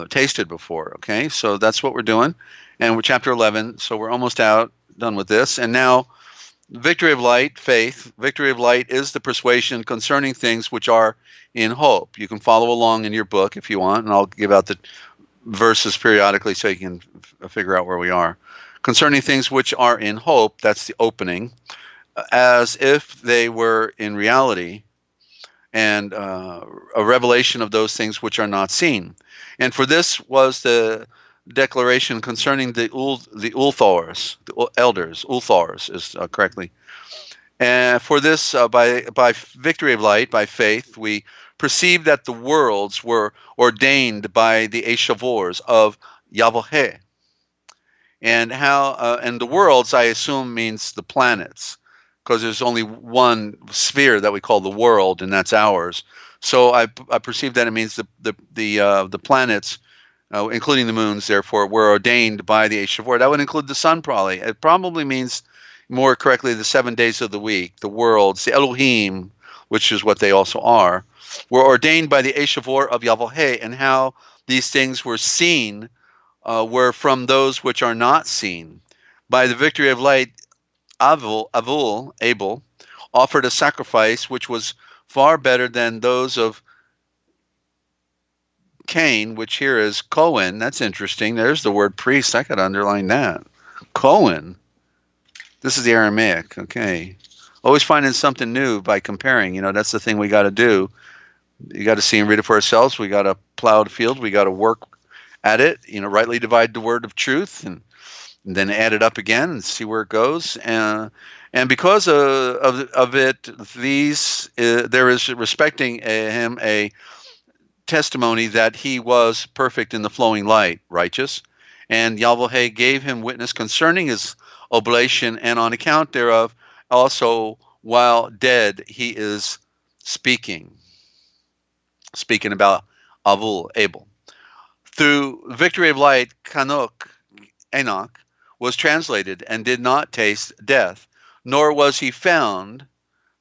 tasted before. Okay, so that's what we're doing, and we're chapter 11, so we're almost done with this, and now victory of light, faith. Victory of light is the persuasion concerning things which are in hope. You can follow along in your book if you want, and I'll give out the verses periodically so you can figure out where we are. Concerning things which are in hope, that's the opening, as if they were in reality, and a revelation of those things which are not seen. And for this was the declaration concerning the Ulthors, the elders. Ulthors is correctly. And for this, by victory of light, by faith, we perceive that the worlds were ordained by the Eshavors of Yahweh. And how and the worlds, I assume, means the planets, because there's only one sphere that we call the world, and that's ours. So I perceive that it means the planets, including the moons, therefore, were ordained by the Shavor. That would include the sun, probably. It probably means more correctly the 7 days of the week, the worlds, the Elohim, which is what they also are, were ordained by the Shavor of Yahweh, and how these things were seen were from those which are not seen. By the victory of light, Abel, offered a sacrifice which was far better than those of Cain, which here is Cohen. That's interesting. There's the word priest. I could underline that. Cohen. This is the Aramaic. Okay. Always finding something new by comparing. You know, that's the thing we got to do. You got to see and read it for ourselves. We got to plow the field. We got to work at it. You know, rightly divide the word of truth, and then add it up again and see where it goes. And because of it, there is respecting him a testimony that he was perfect in the flowing light, righteous, and Yahweh gave him witness concerning his oblation, and on account thereof also while dead he is speaking about Abel. Through victory of light, Enoch was translated and did not taste death, nor was he found,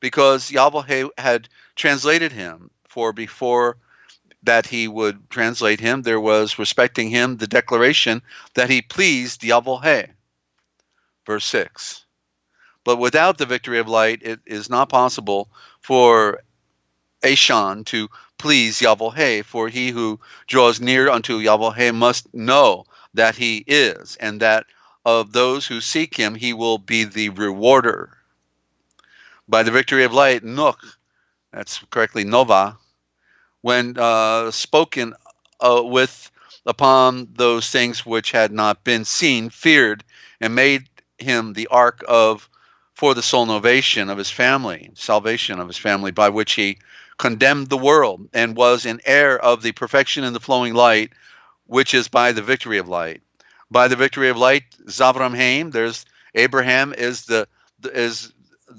because Yahweh had translated him. For before that he would translate him, there was respecting him the declaration that he pleased Yahweh. Verse 6. But without the victory of light, it is not possible for Ashan to please Yahweh, for he who draws near unto Yahweh must know that he is, and that of those who seek him he will be the rewarder. By the victory of light, Nuch, that's correctly Nova, when spoken with upon those things which had not been seen, feared, and made him the ark for the salvation of his family, by which he condemned the world, and was an heir of the perfection in the flowing light, which is by the victory of light. By the victory of light, Zavram Haim, there's Abraham is the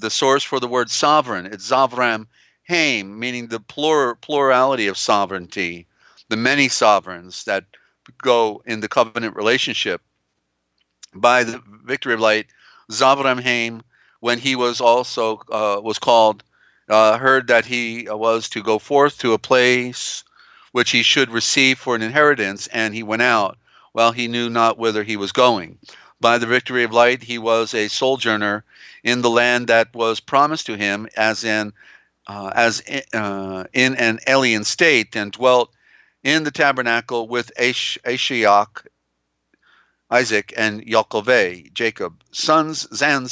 source for the word sovereign. It's Zavram Haim, meaning the plurality of sovereignty, the many sovereigns that go in the covenant relationship. By the victory of light, Zavram Haim, when he was also was called, heard that he was to go forth to a place which he should receive for an inheritance, and he went out, while he knew not whither he was going. By the victory of light, he was a sojourner in the land that was promised to him as in an alien state, and dwelt in the tabernacle with Ashiach, Isaac, and Yochelleg, Jacob, sons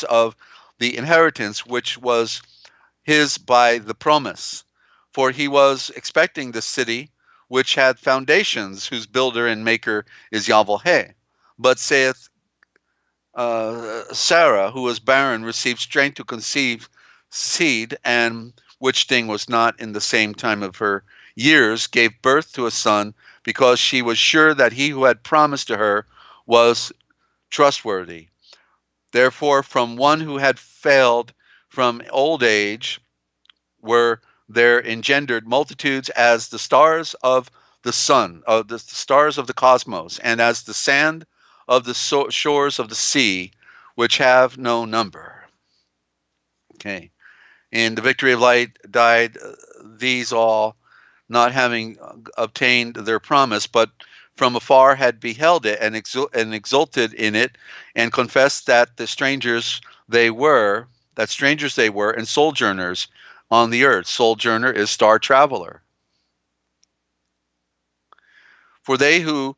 of the inheritance which was his by the promise. For he was expecting the city which had foundations, whose builder and maker is Yahweh. But saith Sarah, who was barren, received strength to conceive seed, and which thing was not in the same time of her years, gave birth to a son, because she was sure that he who had promised to her was trustworthy. Therefore, from one who had failed from old age were there engendered multitudes as the stars of the sun, of the stars of the cosmos, and as the sand of the shores of the sea, which have no number. Okay. In the victory of light died these all, not having obtained their promise, but from afar had beheld it, and exulted in it, and confessed that strangers they were, and sojourners on the earth. Sojourner is star traveler. For they who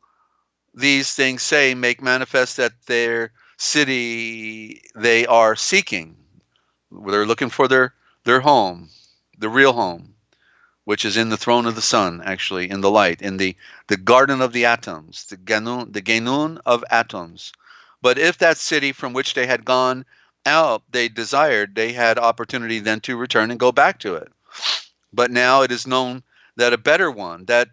these things say make manifest that their city they are seeking. They're looking for their home, the real home, which is in the throne of the sun, actually, in the light, in the garden of the atoms, the Genun of atoms. But if that city from which they had gone out they desired, they had opportunity then to return and go back to it. But now it is known that a better one that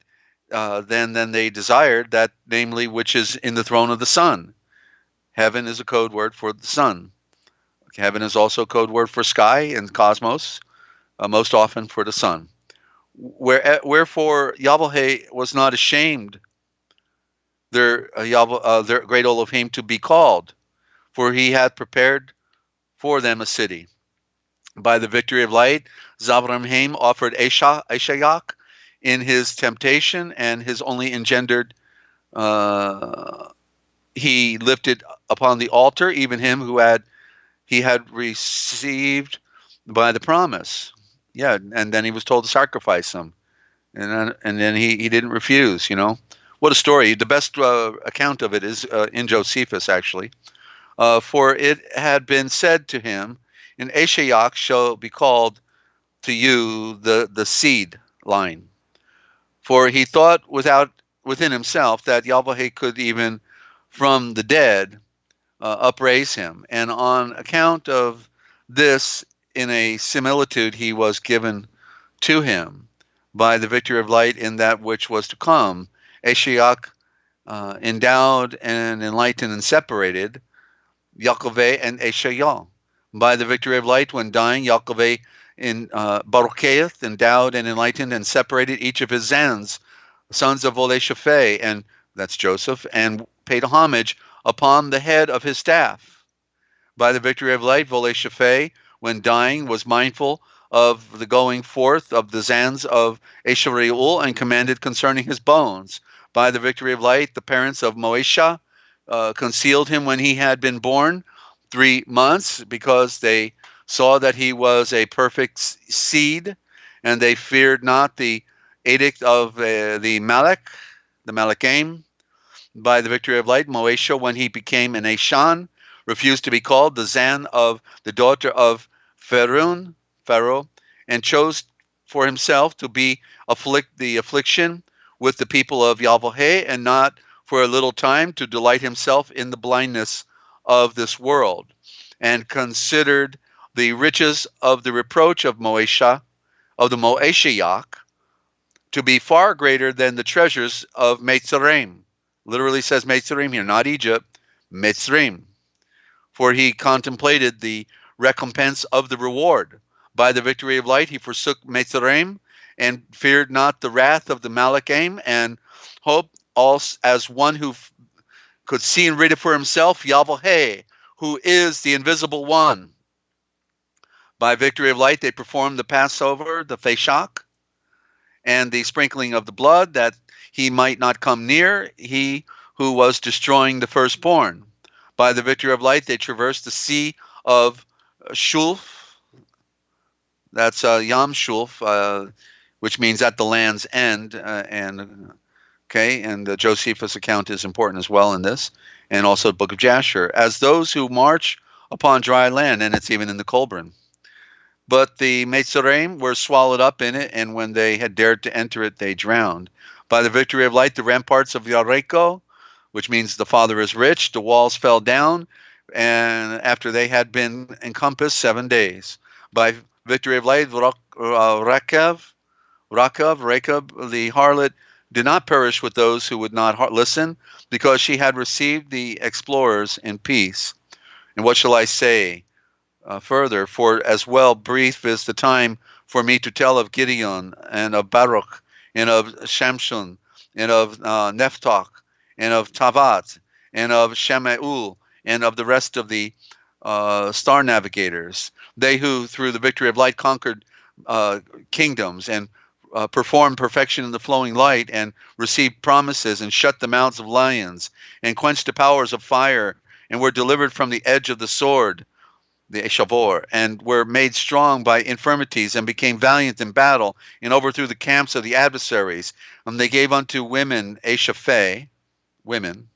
than they desired, that namely which is in the throne of the sun. Heaven is a code word for the sun. Heaven is also code word for sky and cosmos, most often for the sun. Wherefore Yahweh was not ashamed their great Elohim to be called, for he had prepared for them a city. By the victory of light, Zavramhaim offered Eshayach in his temptation, and his only engendered he lifted upon the altar, even him who he had received by the promise. Yeah, and then he was told to sacrifice him, and then he didn't refuse. What a story! The best account of it is in Josephus, actually. For it had been said to him, "In Eshayach shall be called to you the seed line." For he thought within himself that Yahweh could even from the dead upraise him. And on account of this, in a similitude he was given to him by the victory of light in that which was to come. Eshayach endowed and enlightened and separated Yochelleg and Eshayah. By the victory of light, when dying, Yochelleg in Barucheth endowed and enlightened and separated each of his Zans, sons of Oleshaphe, and that's Joseph, and paid homage upon the head of his staff. By the victory of light, Oleshaphe, when dying, was mindful of the going forth of the Zans of Eshareul and commanded concerning his bones. By the victory of light, the parents of Moesha concealed him when he had been born 3 months, because they saw that he was a perfect seed, and they feared not the edict of the Malachim. By the victory of light, Moesha, when he became an Eshan, refused to be called the Zan of the daughter of Pharaoh, and chose for himself to be the affliction with the people of Yahweh, and not for a little time to delight himself in the blindness of this world, and considered the riches of the reproach of Moesha, of the Moeshayach, to be far greater than the treasures of Mitzrayim. Literally says Mitzrayim here, not Egypt, Mitzrayim. For he contemplated the recompense of the reward. By the victory of light, he forsook Mitzrayim and feared not the wrath of the Malachim, and hoped also as one who could see and read it for himself, Yahweh, who is the invisible one. By victory of light, they performed the Passover, the Feshach, and the sprinkling of the blood, that he might not come near he who was destroying the firstborn. By the victory of light, they traversed the sea of Shulf. That's Yam Shulf, which means at the land's end. And the Josephus account is important as well in this, and also the book of Jasher, as those who march upon dry land, and it's even in the Kolbrin. But the Mitzrayim were swallowed up in it, and when they had dared to enter it, they drowned. By the victory of light, the ramparts of Yareko, which means the Father is rich, the walls fell down, and after they had been encompassed 7 days. By victory of light, Rechab, the harlot, did not perish with those who would not listen, because she had received the explorers in peace. And what shall I say further? For as well brief is the time for me to tell of Gideon, and of Baruch, and of Shamshon, and of Nephtoch, and of Tavat, and of Shemaul, and of the rest of the star navigators, they who through the victory of light conquered kingdoms, and performed perfection in the flowing light, and received promises, and shut the mouths of lions, and quenched the powers of fire, and were delivered from the edge of the sword, the Eshavor, and were made strong by infirmities, and became valiant in battle, and overthrew the camps of the adversaries. And they gave unto women Eshaphe, women,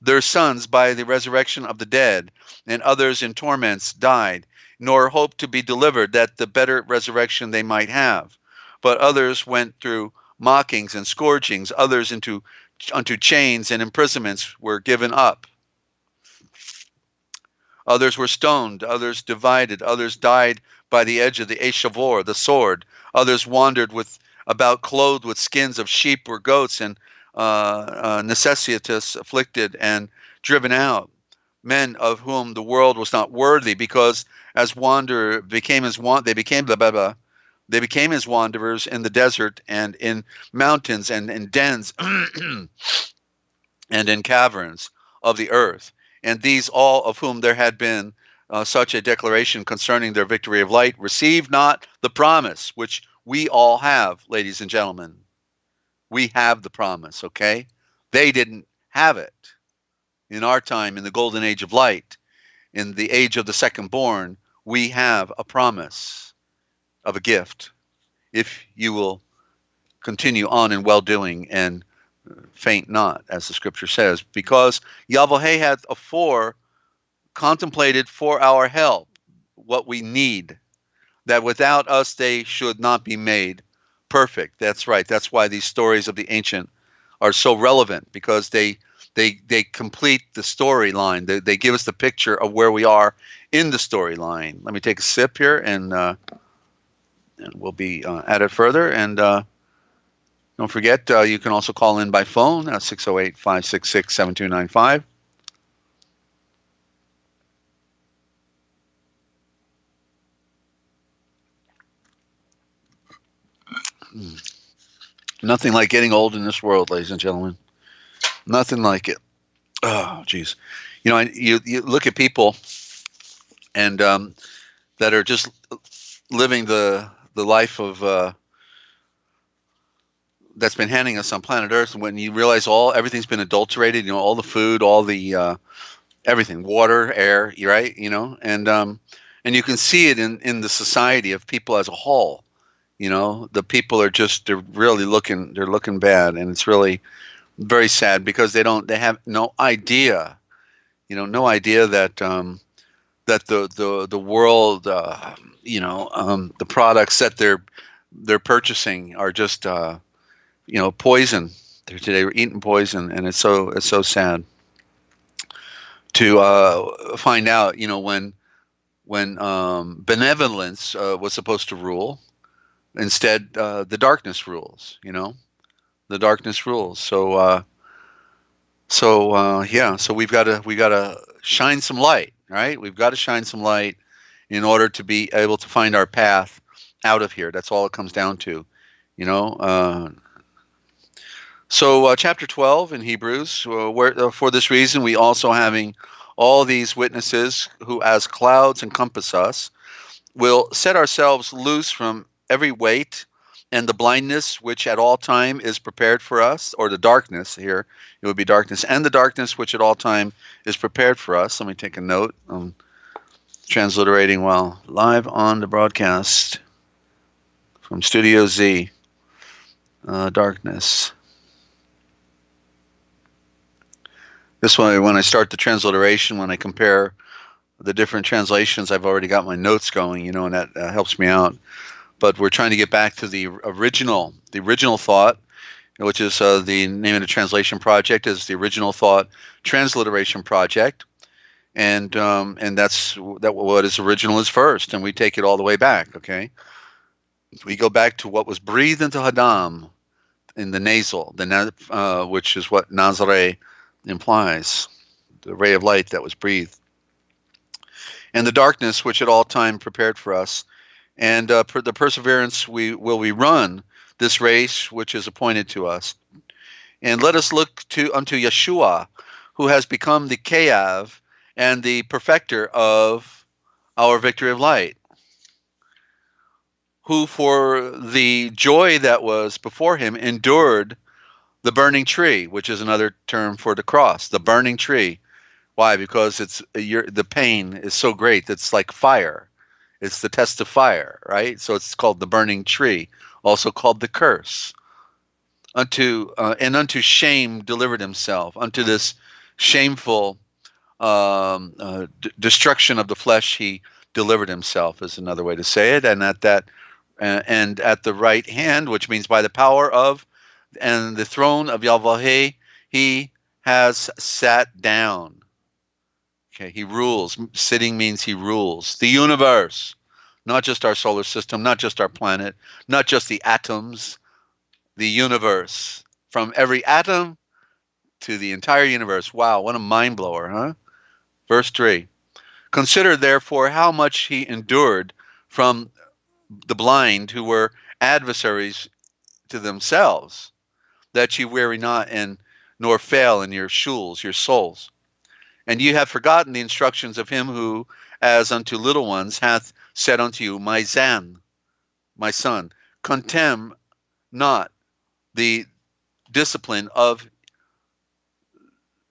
their sons by the resurrection of the dead, and others in torments died, nor hoped to be delivered, that the better resurrection they might have. But others went through mockings and scourgings, others unto chains and imprisonments were given up. Others were stoned, others divided, others died by the edge of the Eshavor, the sword. Others wandered about clothed with skins of sheep or goats, and necessitous, afflicted, and driven out. men of whom the world was not worthy, because as wander became as they became blah, blah, blah. They became as wanderers in the desert and in mountains and in dens and in caverns of the earth. And these all of whom there had been such a declaration concerning their victory of light received not the promise, which we all have, ladies and gentlemen. We have the promise, okay? They didn't have it. In our time, in the golden age of light, in the age of the second born, we have a promise of a gift. If you will continue on in well-doing and faint not, as the scripture says, because Yahweh hath afore contemplated for our help what we need, that without us they should not be made perfect. That's right. That's why these stories of the ancient are so relevant, because they complete the storyline. They give us the picture of where we are in the storyline. Let me take a sip here, and we'll be at it further. And don't forget, you can also call in by phone at 608-566-7295. Nothing like getting old in this world, ladies and gentlemen. Nothing like it. Oh, geez. You know, you look at people and that are just living the life of that's been handing us on planet Earth. And when you realize everything's been adulterated, you know, all the food, all the everything, water, air, right? You know, and you can see it in the society of people as a whole. You know, the people are they're really looking bad, and it's really very sad, because they have no idea, you know, no idea that that the world, the products that they're purchasing are just you know, poison. Today we're eating poison, and it's so sad to find out, you know, when benevolence was supposed to rule. Instead, the darkness rules. You know, the darkness rules. So we've got to shine some light, right? We've got to shine some light in order to be able to find our path out of here. That's all it comes down to, you know. So chapter 12 in Hebrews, where for this reason we also, having all these witnesses who as clouds encompass us, will set ourselves loose from every weight and the blindness which at all time is prepared for us, or the darkness here, it would be darkness, and the darkness which at all time is prepared for us. Let me take a note. I'm transliterating while live on the broadcast from Studio Z. Darkness. This one, when I start the transliteration, when I compare the different translations, I've already got my notes going, you know, and that helps me out. But we're trying to get back to the original thought, which is the name of the translation project is the Original Thought Transliteration Project, and that's what is original is first, and we take it all the way back. Okay, we go back to what was breathed into Hadam in the nasal, which is what Nazare implies, the ray of light that was breathed, and the darkness which at all time prepared for us. And for the perseverance we run this race which is appointed to us. And let us look unto Yeshua, who has become the Kayav and the perfecter of our victory of light, who for the joy that was before him endured the burning tree, which is another term for the cross, the burning tree. Why? Because the pain is so great that it's like fire. It's the test of fire, right? So it's called the burning tree, also called the curse. Unto shame delivered himself, unto this shameful destruction of the flesh he delivered himself, is another way to say it. And at the right hand, which means by the power of and the throne of Yahweh, he has sat down. Okay, he rules. Sitting means he rules the universe, not just our solar system, not just our planet, not just the atoms, the universe, from every atom to the entire universe. Wow, what a mind blower, huh? Verse 3. Consider therefore how much he endured from the blind who were adversaries to themselves, that ye weary not and nor fail in your shuls, your souls. And ye have forgotten the instructions of him who, as unto little ones, hath said unto you, my zan, my son, contemn not the discipline of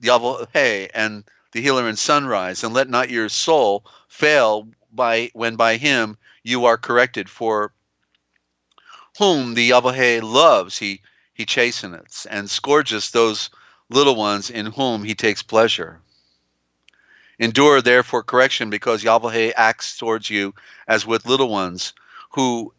Yahweh and the healer in sunrise, and let not your soul fail when by him you are corrected. For whom the Yahweh loves, he chasteneth, and scourges those little ones in whom he takes pleasure. Endure therefore correction, because Yahweh acts towards you as with little ones, who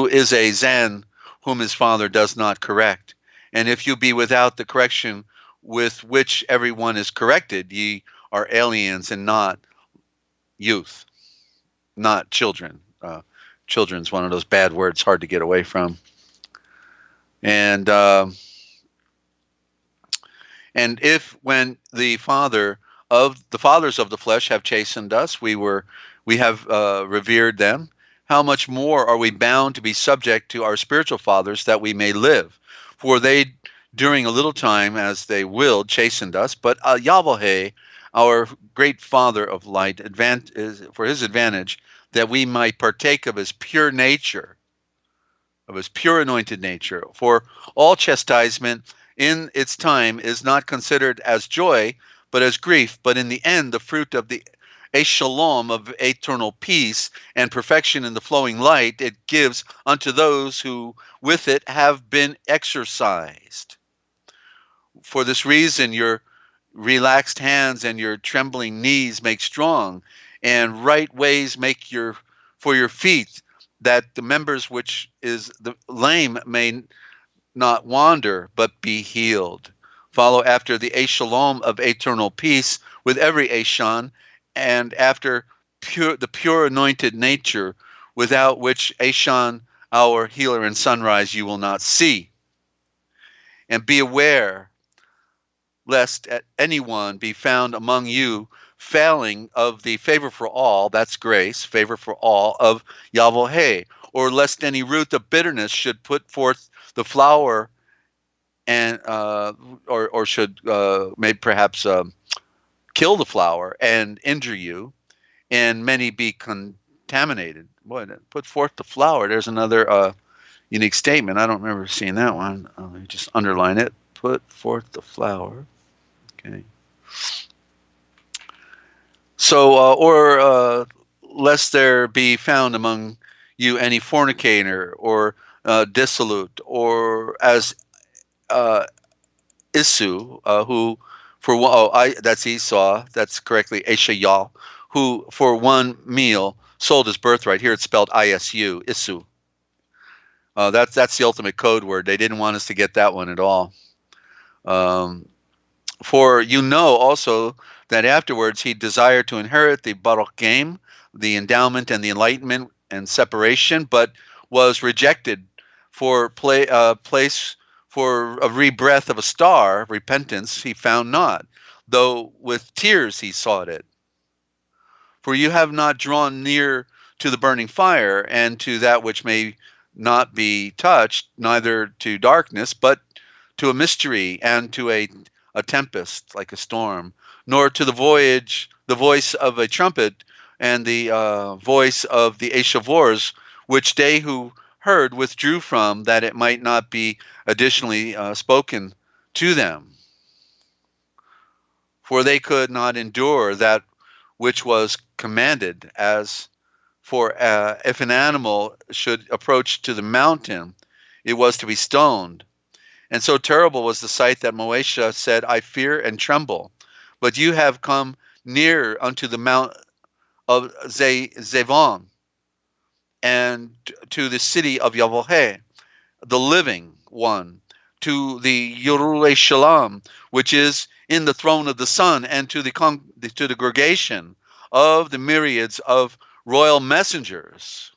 is a Zan whom his father does not correct. And if you be without the correction with which everyone is corrected, ye are aliens and not youth, not children. Children's one of those bad words, hard to get away from. And if when the fathers of the flesh have chastened us, we have revered them, how much more are we bound to be subject to our spiritual fathers, that we may live? For they, during a little time, as they willed, chastened us, but Yahweh, our great Father of light, for his advantage, that we might partake of his pure nature, of his pure anointed nature. For all chastisement in its time is not considered as joy, but as grief, but in the end the fruit of the shalom of eternal peace and perfection in the flowing light it gives unto those who with it have been exercised. For this reason your relaxed hands and your trembling knees make strong, and right ways make for your feet, that the members which is the lame may not wander, but be healed. Follow after the shalom of eternal peace with every Ashan, and after the pure anointed nature, without which Ashan, our healer in sunrise, you will not see. And be aware lest anyone be found among you failing of the favor for all, that's grace, favor for all of Yahweh, or lest any root of bitterness should put forth the flower, and or should maybe perhaps kill the flower and injure you, and many be contaminated. Boy, put forth the flower. There's another unique statement. I don't remember seeing that one. Let me just underline it. Put forth the flower. Okay. So, lest there be found among you any fornicator, or dissolute, or as Isu, who that's Esau, that's correctly Eshayal, who for one meal sold his birthright. Here it's spelled Isu, Isu. That's the ultimate code word. They didn't want us to get that one at all. For you know also that afterwards he desired to inherit the Baruch game, the endowment and the enlightenment and separation, but was rejected for place for a rebreath of a star, repentance he found not, though with tears he sought it. For you have not drawn near to the burning fire, and to that which may not be touched, neither to darkness, but to a mystery, and to a tempest, like a storm, nor to the voice of a trumpet, and the voice of the Eshavors, which they who heard withdrew from, that it might not be additionally spoken to them. For they could not endure that which was commanded, as for if an animal should approach to the mountain, it was to be stoned. And so terrible was the sight that Moesha said, I fear and tremble. But you have come near unto the mount of Zevon, and to the city of Yahweh, the living one, to the Yerulei Shalom, which is in the throne of the sun, and to the congregation of the myriads of royal messengers,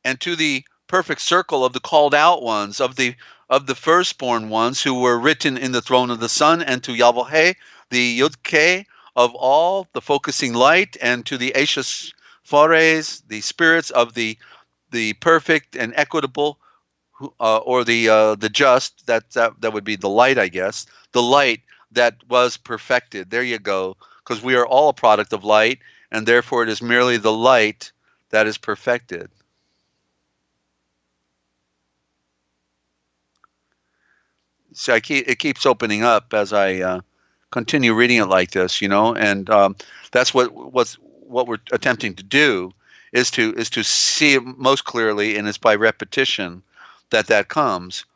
and to the perfect circle of the called out ones, of the of the firstborn ones who were written in the throne of the sun, and to Yahweh, the Yudke of all, the focusing light, and to the Ashes Fares, the spirits of the perfect and equitable, or the just. That would be the light, I guess. The light that was perfected. There you go. Because we are all a product of light, and therefore it is merely the light that is perfected. So it keeps opening up as I continue reading it like this, and that's what we're attempting to do is to see it most clearly, and it's by repetition that comes.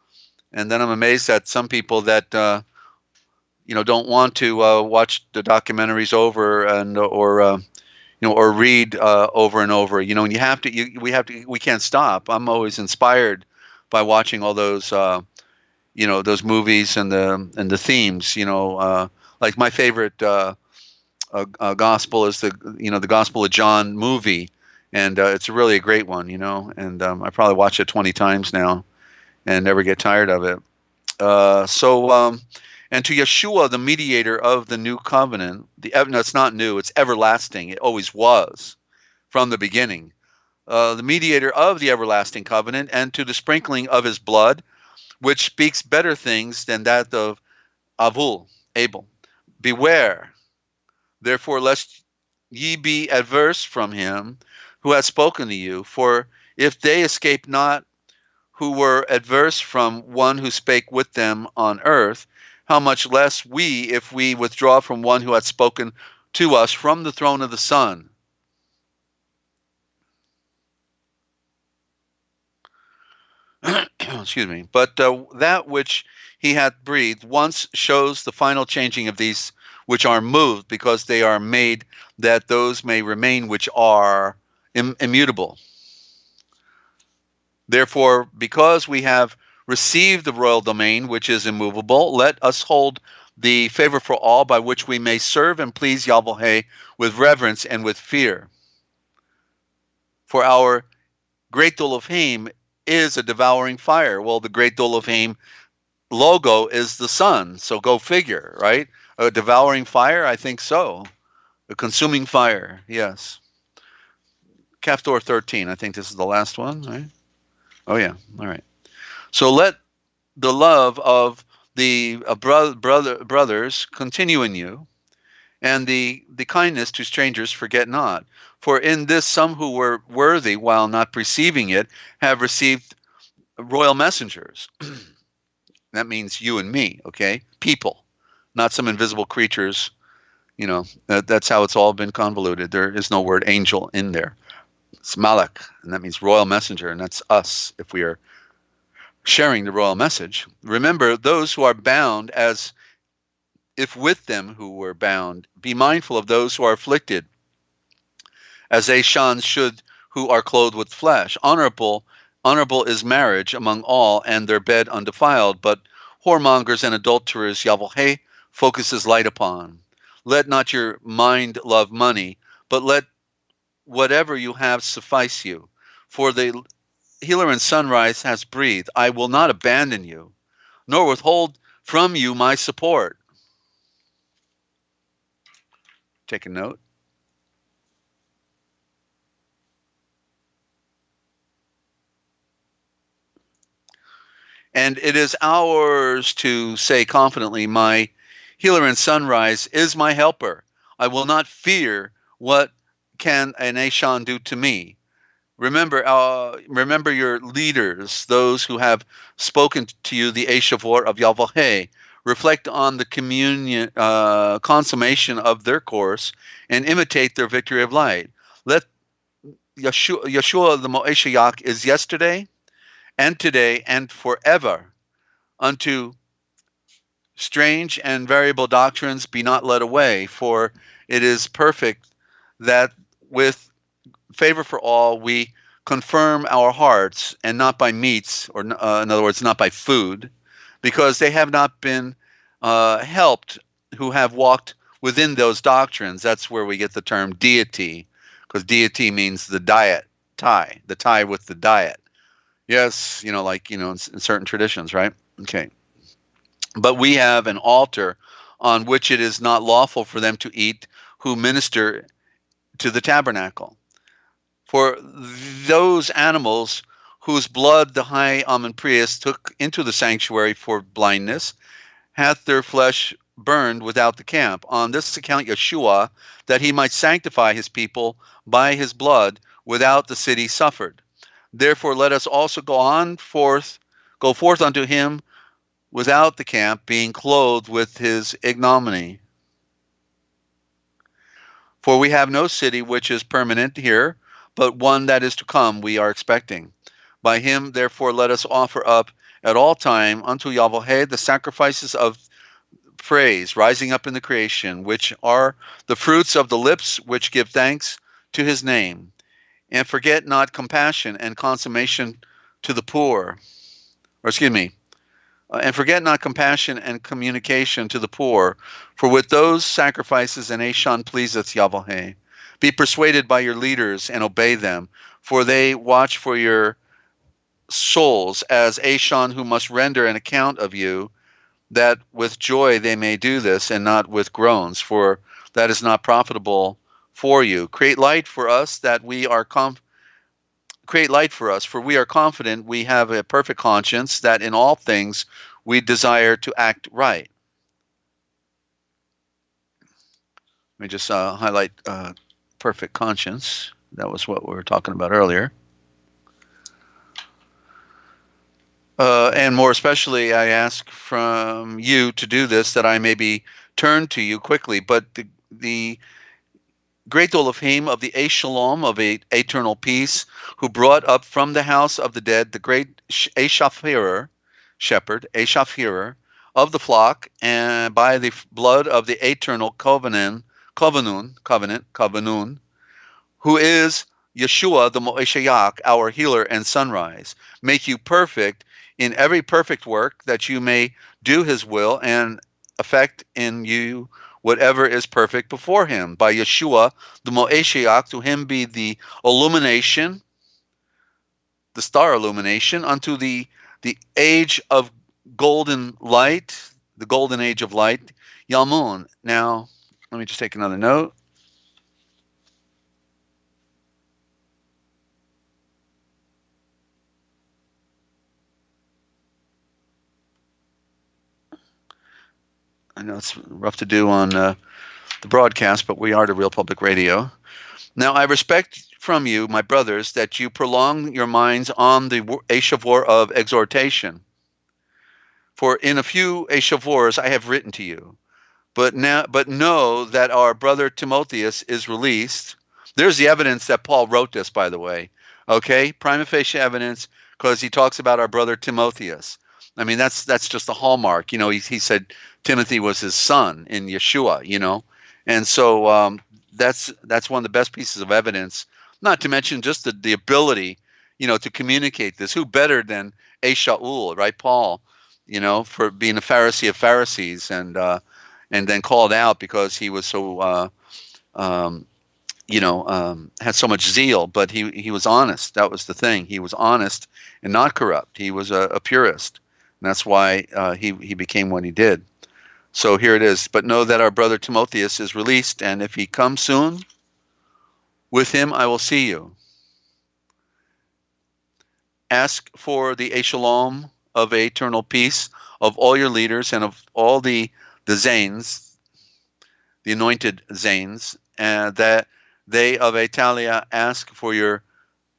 And then I'm amazed at some people that don't want to watch the documentaries over or read over and over. And we can't stop. I'm always inspired by watching all those those movies and the themes. Like my favorite gospel is the Gospel of John movie, and it's really a great one. And I probably watched it 20 times now, and never get tired of it. And to Yeshua, the mediator of the new covenant, no, it's not new, it's everlasting. It always was from the beginning. The mediator of the everlasting covenant, and to the sprinkling of his blood, which speaks better things than that of Abel. Beware, therefore, lest ye be adverse from him who hath spoken to you. For if they escape not who were adverse from one who spake with them on earth, how much less we, if we withdraw from one who hath spoken to us from the throne of the Son. Excuse me. But that which he hath breathed once shows the final changing of these which are moved, because they are made that those may remain which are immutable. Therefore, because we have received the royal domain, which is immovable, let us hold the favor for all, by which we may serve and please Yahweh with reverence and with fear. For our great Dolohim is a devouring fire. Well, the great Dolohim logo is the sun, so go figure, right? A devouring fire? I think so. A consuming fire, yes. Kaftor 13, I think this is the last one, right? Oh, yeah. All right. So let the love of the brothers continue in you, and the kindness to strangers forget not. For in this some who were worthy, while not perceiving it, have received royal messengers. That means you and me, okay? People, not some invisible creatures. That's how it's all been convoluted. There is no word angel in there. It's Malak, and that means royal messenger, and that's us if we are sharing the royal message. Remember those who are bound, as if with them who were bound. Be mindful of those who are afflicted, as Ashan should who are clothed with flesh. Honorable is marriage among all, and their bed undefiled. But whoremongers and adulterers Yahweh focuses light upon. Let not your mind love money, but let whatever you have suffice you. For the healer in sunrise has breathed, I will not abandon you, nor withhold from you my support. Take a note. And it is ours to say confidently, my healer in sunrise is my helper. I will not fear what can an Ashan do to me. Remember your leaders, those who have spoken to you the Eshavor of Yahweh. Reflect on the communion consummation of their course, and imitate their victory of light. Let Yeshua the Moeshiach is yesterday, and today, and forever. Unto strange and variable doctrines be not led away, for it is perfect that with favor for all we confirm our hearts, and not by meats, or in other words, not by food, because they have not been helped who have walked within those doctrines. That's where we get the term deity, because deity means the tie with the diet. Yes, in certain traditions, right? Okay. But we have an altar on which it is not lawful for them to eat who minister to the tabernacle. For those animals whose blood the high Amun priest took into the sanctuary for blindness hath their flesh burned without the camp. On this account Yeshua, that he might sanctify his people by his blood, without the city suffered. Therefore let us also go forth unto him without the camp, being clothed with his ignominy. For we have no city which is permanent here, but one that is to come we are expecting. By him therefore let us offer up at all time unto Yahweh the sacrifices of praise, rising up in the creation, which are the fruits of the lips which give thanks to his name. And forget not compassion and consummation to the poor. And forget not compassion and communication to the poor, for with those sacrifices an Ashon pleaseth Yahweh. Be persuaded by your leaders and obey them, for they watch for your souls as Ashon, who must render an account of you, that with joy they may do this, and not with groans, for that is not profitable for you. Create light for us, for we are confident we have a perfect conscience, that in all things we desire to act right. Let me just highlight perfect conscience. That was what we were talking about earlier. And more especially, I ask from you to do this, that I may be turned to you quickly. But the great Elohim of the Shalom of eternal peace, who brought up from the house of the dead the great shepherd, of the flock, and by the blood of the eternal covenant, who is Yeshua the Moeshiach, our healer and sunrise, make you perfect in every perfect work, that you may do his will and effect in you whatever is perfect before him. By Yeshua the Moeshiach, to him be the illumination, the star illumination, unto the age of golden light, the golden age of light, Yamun. Now, let me just take another note. I know it's rough to do on the broadcast, but we are the Real Public Radio. Now, I respect from you, my brothers, that you prolong your minds on the Eshavor of exhortation. For in a few Eshavors I have written to you. But know that our brother Timotheus is released. There's the evidence that Paul wrote this, by the way. Okay, prima facie evidence, because he talks about our brother Timotheus. I mean, that's just a hallmark. You know, he said Timothy was his son in Yeshua. You know, and so that's one of the best pieces of evidence. Not to mention just the ability, you know, to communicate this. Who better than Shaul, right? Paul, you know, for being a Pharisee of Pharisees, and then called out because he was so had so much zeal, but he was honest. That was the thing. He was honest and not corrupt. He was a purist. And that's why he became what he did. So here it is. But know that our brother Timotheus is released, and if he comes soon, with him I will see you. Ask for the shalom of eternal peace of all your leaders and of all the Zanes, the anointed Zanes, and that they of Italia ask for your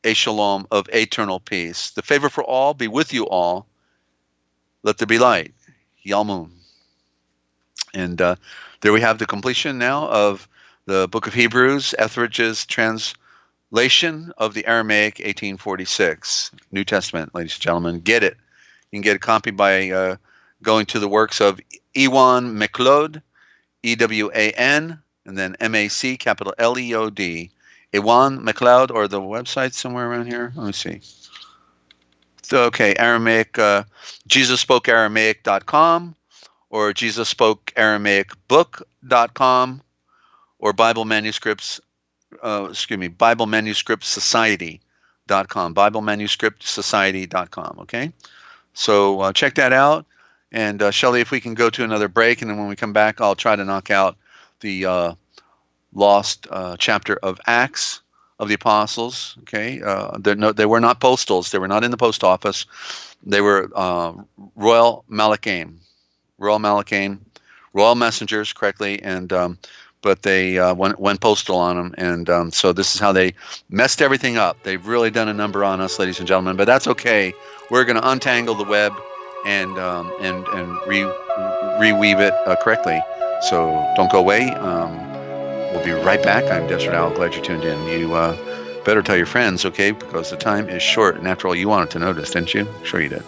shalom of eternal peace. The favor for all be with you all. Let there be light. Yalmun. And there we have the completion now of the book of Hebrews, Etheridge's translation of the Aramaic 1846. New Testament, ladies and gentlemen. Get it. You can get a copy by going to the works of Ewan McLeod, E-W-A-N, and then M-A-C, capital L-E-O-D. Ewan McLeod, or the website somewhere around here. Let me see. Okay, Aramaic, JesusSpokeAramaic.com, or JesusSpokeAramaicBook.com, or BibleManuscriptSociety.com, BibleManuscriptSociety.com, okay? So check that out. And Shelley, if we can go to another break, and then when we come back, I'll try to knock out the lost chapter of Acts of the Apostles. Okay, they were not postals. They were not in the post office. They were royal malachim, royal messengers, correctly, and but they went postal on them, and so this is how they messed everything up. They've really done a number on us, ladies and gentlemen, but that's okay. We're going to untangle the web and reweave it correctly. So don't go away. We'll be right back. I'm Dezert-Owl. Glad you tuned in. You better tell your friends, okay, because the time is short, and after all, you wanted to know this, didn't you? Sure you did.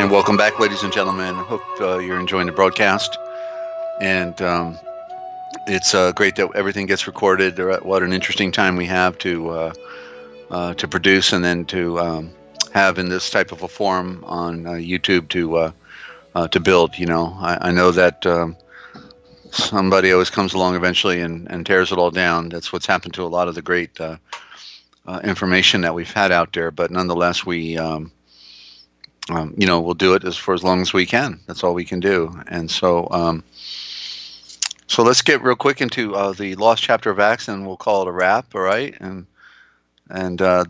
And welcome back, ladies and gentlemen. Hope you're enjoying the broadcast. And it's great that everything gets recorded. What an interesting time we have to produce and then to have in this type of a forum on YouTube to build. You know, I know that somebody always comes along eventually and tears it all down. That's what's happened to a lot of the great information that we've had out there. But nonetheless, we we'll do it for as long as we can. That's all we can do. And so so let's get real quick into the lost chapter of Acts, and we'll call it a wrap. All right. And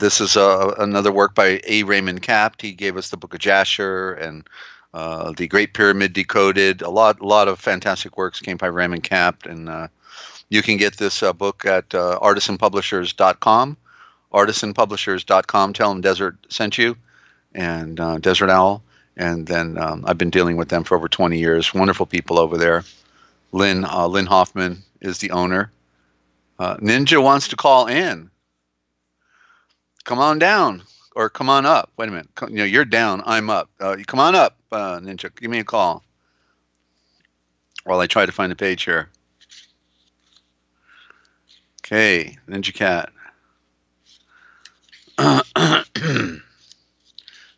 this is another work by A. Raymond Capt. He gave us the Book of Jasher and the Great Pyramid Decoded. A lot of fantastic works came by Raymond Capt. And you can get this book at artisanpublishers.com. Artisanpublishers.com. Tell them Desert sent you. And Dezert-Owl, and then I've been dealing with them for over 20 years. Wonderful people over there. Lynn Hoffman is the owner. Ninja wants to call in. Come on down, or come on up. Wait a minute. You're down. I'm up. Come on up, Ninja. Give me a call while I try to find the page here. Okay, Ninja Cat.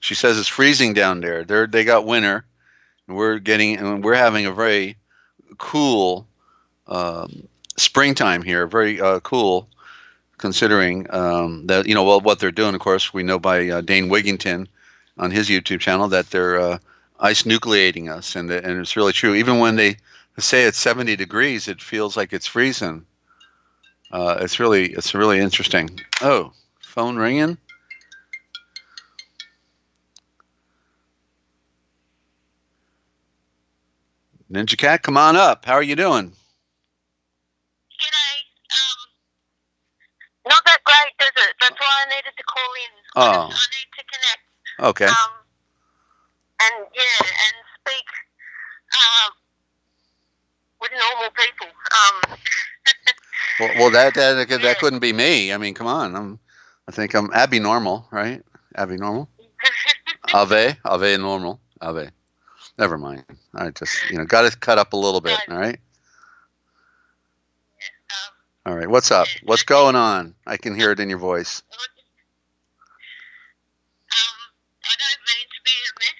She says it's freezing down there. They got winter, and we're having a very cool springtime here. Very cool, considering that what they're doing. Of course, we know by Dane Wigington on his YouTube channel that they're ice nucleating us, and it's really true. Even when they say it's 70 degrees, it feels like it's freezing. It's really interesting. Oh, phone ringing. Ninja Cat, come on up. How are you doing? G'day. Not that great, does it? That's why I needed to call in. Oh. I need to connect. Okay. And speak with normal people. Well, that couldn't be me. I mean, come on. I think I'm Abby Normal, right? Abby Normal. Ave Normal. Ave. Never mind. I just, got to cut up a little bit, all right? All right, what's up? What's going on? I can hear it in your voice. I don't mean to be remiss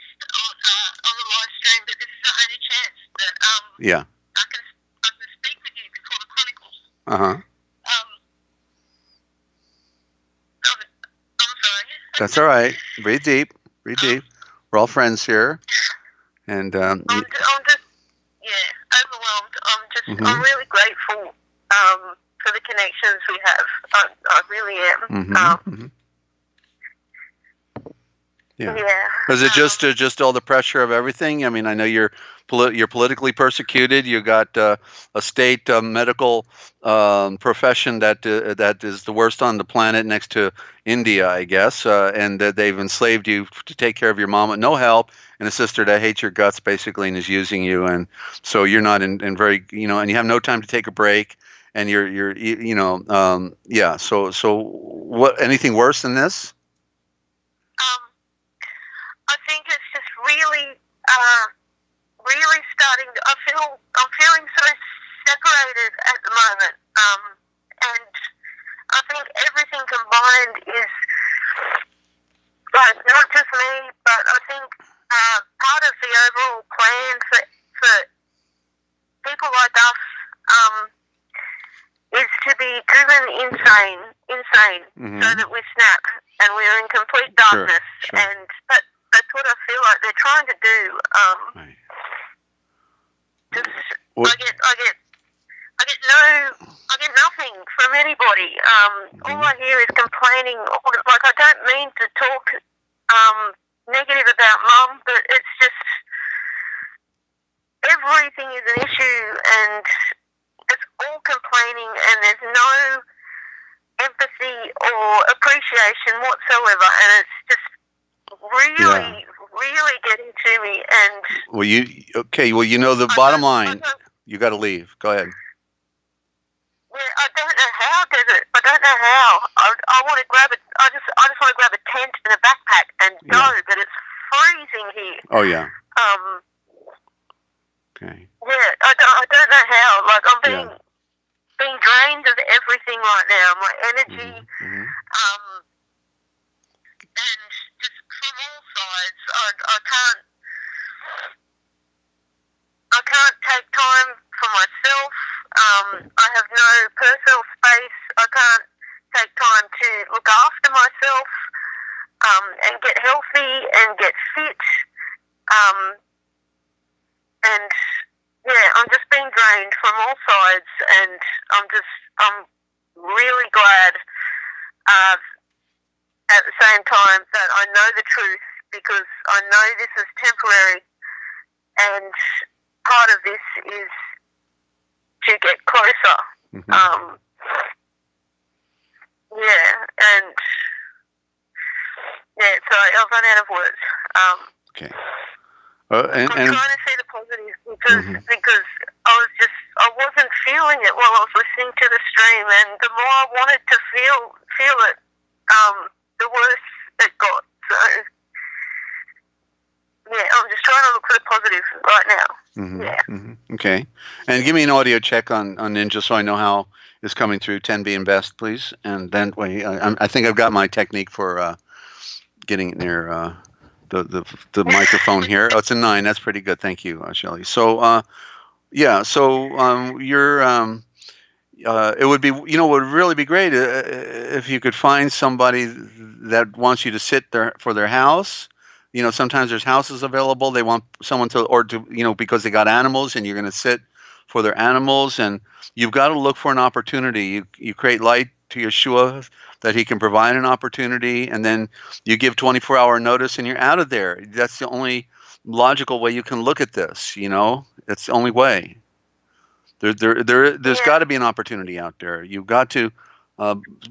on the live stream, but this is the only chance that yeah. I can speak with you before the Chronicles. Uh-huh. I'm sorry. That's all right. Breathe deep. We're all friends here. And I'm just overwhelmed. I'm really grateful for the connections we have. I really am. Yeah. Is it just all the pressure of everything? I mean, I know you're politically persecuted. You got a state medical profession that is the worst on the planet, next to India, I guess, and that they've enslaved you to take care of your mom with no help, and a sister that hates your guts basically and is using you, and so you're not in very, and you have no time to take a break, and you're yeah. So what? Anything worse than this? I think it's just really starting. I'm feeling so separated at the moment, and I think everything combined is like not just me, but I think part of the overall plan for people like us is to be driven insane, so that we snap and we're in complete darkness. Sure. And that's what I feel like they're trying to do. Right. I get nothing from anybody. All I hear is complaining. Like, I don't mean to talk negative about Mum, but it's just everything is an issue, and it's all complaining, and there's no empathy or appreciation whatsoever, and it's just really getting to me. And the bottom line, you got to leave. Go ahead. Yeah, I don't know how, Desert. I don't know how. I want to grab it. I just want to grab a tent and a backpack and go, but it's freezing here. Oh yeah. Um, Okay. yeah, I don't know how. Like I'm Yeah. being drained of everything right now. My energy, Mm-hmm. and just from all sides, I can't take time for myself. I have no personal space. I can't take time to look after myself, and get healthy and get fit. And yeah, I'm just being drained from all sides, and I'm really glad, at the same time, that I know the truth, because I know this is temporary, and part of this is to get closer. Mm-hmm. Yeah, and yeah, so I've run out of words. Okay. I'm trying to see the positives, because I wasn't feeling it while I was listening to the stream, and the more I wanted to feel it, the worse it got. So yeah, I'm just trying to look for the positives right now. Mm-hmm. Yeah. Mm-hmm. Okay. And give me an audio check on Ninja so I know how it's coming through. 10 being best, please. And then wait, I think I've got my technique for getting it near the microphone here. Oh, it's a 9. That's pretty good. Thank you, Shelley. So yeah. So you're it would be, you know, it would really be great if you could find somebody that wants you to sit there for their house. You know, sometimes there's houses available. They want someone to, or to, you know, because they got animals and you're going to sit for their animals, and you've got to look for an opportunity. You create light to Yeshua that he can provide an opportunity, and then you give 24-hour notice and you're out of there. That's the only logical way you can look at this. You know, that's the only way. There's got to be an opportunity out there. You've got to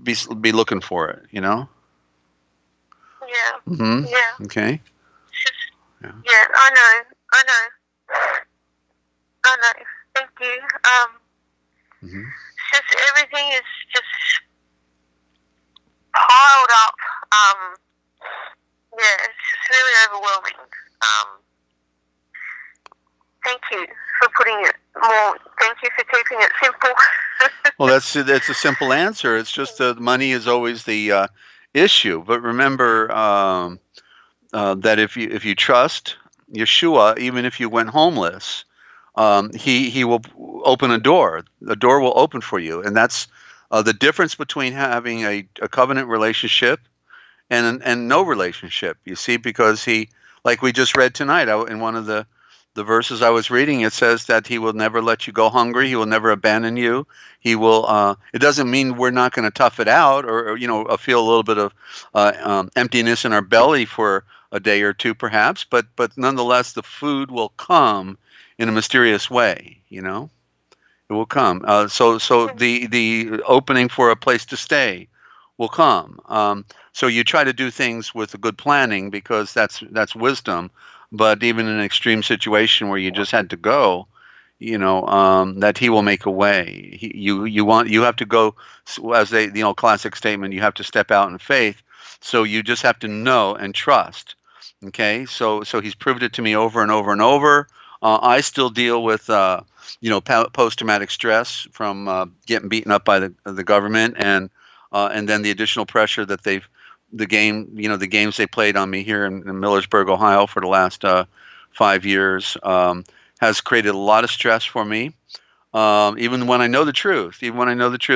be looking for it. You know. Yeah. Mm-hmm. Yeah. Okay. Yeah. I know. Thank you. Mm-hmm. Just everything is just piled up. Yeah, it's just really overwhelming. Thank you for putting it more. Thank you for keeping it simple. Well, that's a simple answer. It's just that money is always the issue. But remember that if you trust Yeshua, even if you went homeless, he will open a door. The door will open for you, and that's the difference between having a covenant relationship and no relationship. You see, because he, like we just read tonight, in one of the verses I was reading, it says that he will never let you go hungry. He will never abandon you. He will. It doesn't mean we're not going to tough it out, or you know, feel a little bit of emptiness in our belly for a day or two, perhaps. But nonetheless, the food will come in a mysterious way. You know, it will come. So the opening for a place to stay will come. So you try to do things with a good planning, because that's wisdom. But even in an extreme situation where you just had to go, you know, that he will make a way. You have to go, as they, you know, classic statement. You have to step out in faith. So you just have to know and trust. Okay, so he's proved it to me over and over and over. I still deal with you know, post-traumatic stress from getting beaten up by the government, and then the additional pressure that the games they played on me here in Millersburg, Ohio, for the last 5 years has created a lot of stress for me. Even when I know the truth,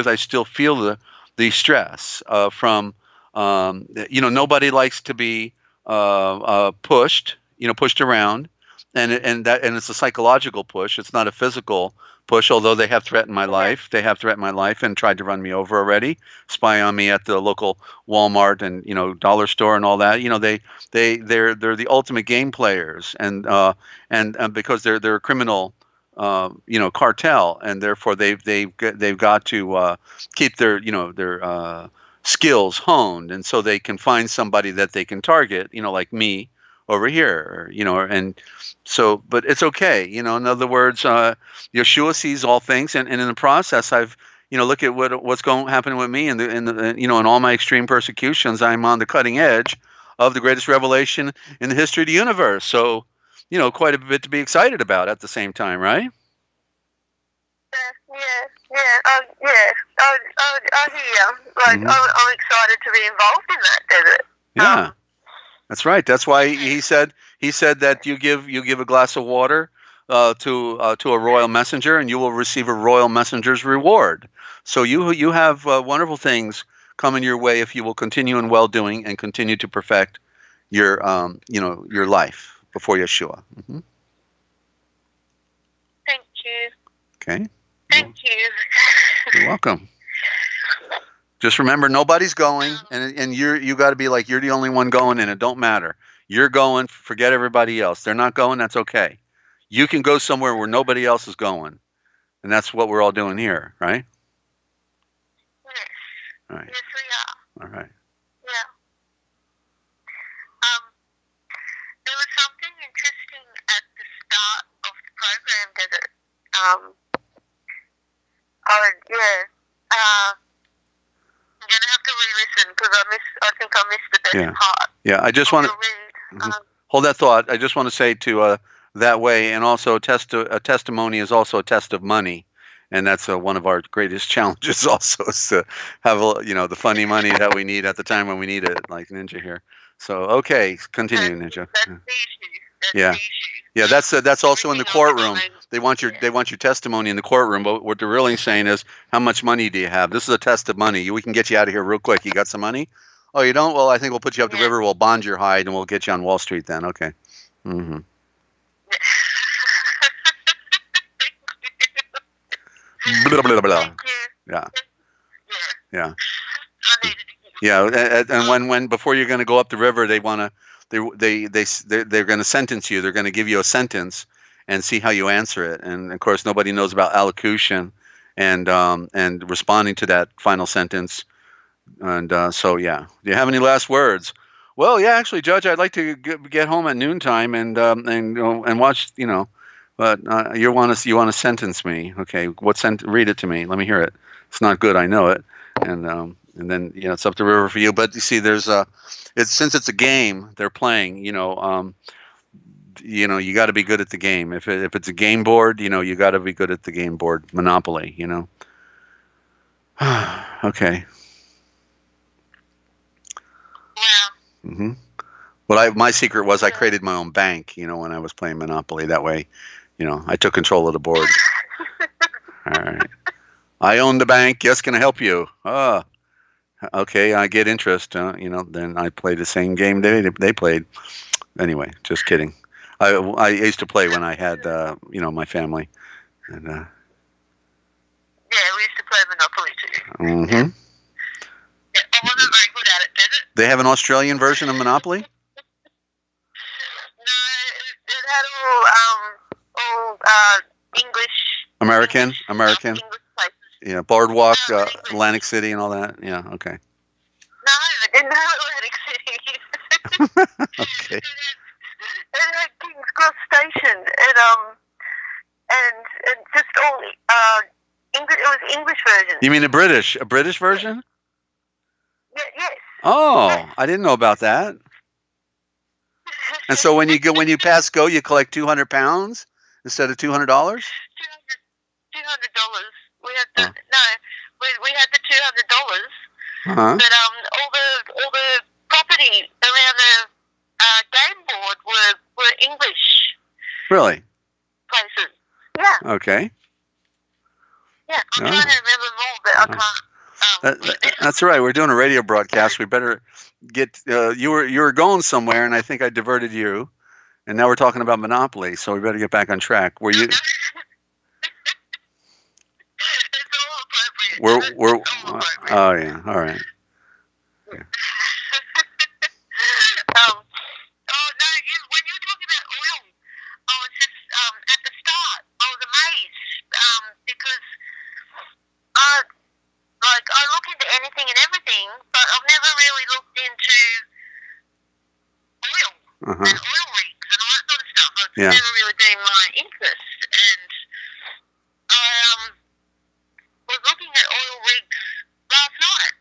I still feel the stress from you know, nobody likes to be pushed around, and it's a psychological push. It's not a physical push, although they have threatened my life. They have threatened my life and tried to run me over already, spy on me at the local Walmart and, you know, dollar store and all that. You know, they're the ultimate game players, and because they're a criminal you know, cartel, and therefore they've got to keep their skills honed, and so they can find somebody that they can target, you know, like me over here, you know, and so, but it's okay, you know. In other words, Yeshua sees all things, and in the process, I've, you know, look at what's happening with me in the you know, in all my extreme persecutions. I'm on the cutting edge of the greatest revelation in the history of the universe. So, quite a bit to be excited about at the same time, right? I hear. Like, I'm excited to be involved in that desert. Yeah, that's right. That's why he said that you give a glass of water to a royal messenger, and you will receive a royal messenger's reward. So you have wonderful things coming your way if you will continue in well doing and continue to perfect your your life before Yeshua. Mm-hmm. Thank you. Okay. Thank you. You're welcome. Just remember, nobody's going, and you got to be like, you're the only one going, and it don't matter. You're going. Forget everybody else. They're not going. That's okay. You can go somewhere where nobody else is going, and that's what we're all doing here, right? Yes. All right. Yes, we are. All right. Yeah. There was something interesting at the start of the program, Desert. I'm gonna have to re-listen because I think I missed the best part. Yeah. I just want to hold that thought. I just want to say to that way, and also a testimony is also a test of money, and that's one of our greatest challenges. Also, is to have the funny money that we need at the time when we need it, like Ninja here. So okay, continue, Ninja. That's the issue. Yeah. Yeah, that's also in the courtroom. They want your testimony in the courtroom, but what they're really saying is, how much money do you have? This is a test of money. We can get you out of here real quick. You got some money? Oh, you don't? Well, I think we'll put you up the river. We'll bond your hide, and we'll get you on Wall Street then. Okay. Mm-hmm. Blah, blah, blah. Thank you. Yeah. Yeah. And when before you're going to go up the river, they're going to sentence you. They're going to give you a sentence and see how you answer it. And of course, nobody knows about allocution and responding to that final sentence. And so, yeah. Do you have any last words? Well, yeah, actually, Judge, I'd like to get home at noontime and watch. But you want to sentence me? Okay, read it to me. Let me hear it. It's not good. I know it. And then it's up the river for you. But you see, there's since it's a game they're playing. You got to be good at the game. If it's a game board, you got to be good at the game board. Monopoly. Okay. Yeah. Mm-hmm. Well, my secret was I created my own bank. When I was playing Monopoly. That way, I took control of the board. All right. I own the bank. Yes, can I help you? Okay, I get interest. Then I play the same game they played. Anyway, just kidding. I used to play when I had my family. And, yeah, we used to play Monopoly too. Mm-hmm. Yeah, I wasn't very good at it, did it? They have an Australian version of Monopoly? No, it had all English. American. English places. Yeah, Boardwalk, Atlantic City, and all that. Yeah, okay. No, it didn't have Atlantic City. Okay. It had King's Cross Station, and just all English. It was English version. You mean a British version? Yeah, yes. Oh, yes. I didn't know about that. And so when you pass go, you collect £200 instead of $200. $200. We had we had the $200. Uh-huh. But all the property around the game board were English. Really? Places. Yeah. Okay. Yeah, I'm trying to remember more, but I can't. That's all right. We're doing a radio broadcast. We better get. You were going somewhere, and I think I diverted you. And now we're talking about Monopoly, so we better get back on track. Were you? It's all appropriate. We're. It's all appropriate. Oh yeah. All right. Yeah. When you were talking about oil, I was just at the start. I was amazed because I look into anything and everything, but I've never really looked into oil and oil rigs and all that sort of stuff. It's never really been my interest, and I was looking at oil rigs last night,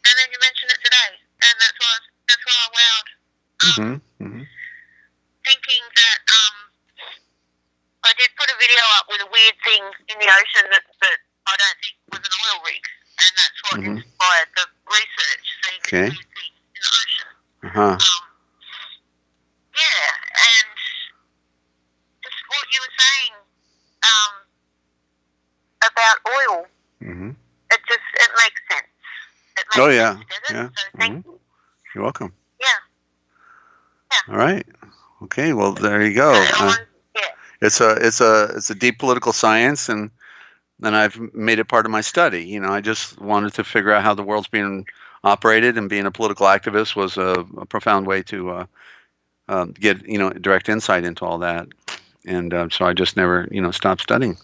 and then you mentioned it today, and that's why I wowed. thinking that I did put a video up with a weird thing in the ocean that I don't think was an oil rig, and that's what inspired the research, seeing this weird thing in the ocean. Yeah, and just what you were saying about oil, it makes sense. It makes sense, doesn't it? So thank you. You're welcome. Yeah. All right. Okay. Well, there you go. It's a deep political science, and I've made it part of my study. You know, I just wanted to figure out how the world's being operated, and being a political activist was a profound way to get direct insight into all that. And so I just never stopped studying.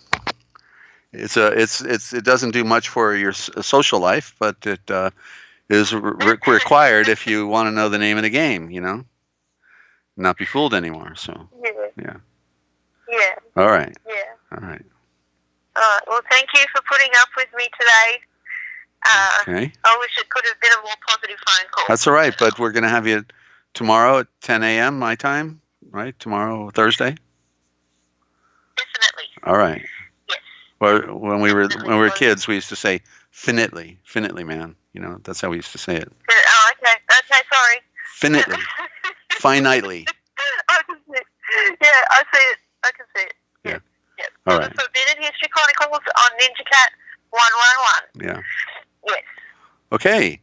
It doesn't do much for your social life, but it is required if you want to know the name of the game. Not be fooled anymore. So yeah. All right. Yeah. All right. Well, thank you for putting up with me today. Okay. I wish it could have been a more positive phone call. That's all right, but we're going to have you tomorrow at 10 a.m. my time, right? Tomorrow, Thursday? Definitely. All right. Yes. Well, when we were kids, we used to say finitely, man. That's how we used to say it. Oh, okay. Okay, sorry. Finitely. Finitely. I can see it. Yeah, I see it. I can see it. Yeah. Yep. All right. The Forbidden History Chronicles on Ninja Cat 111. Yeah. Yes. Okay.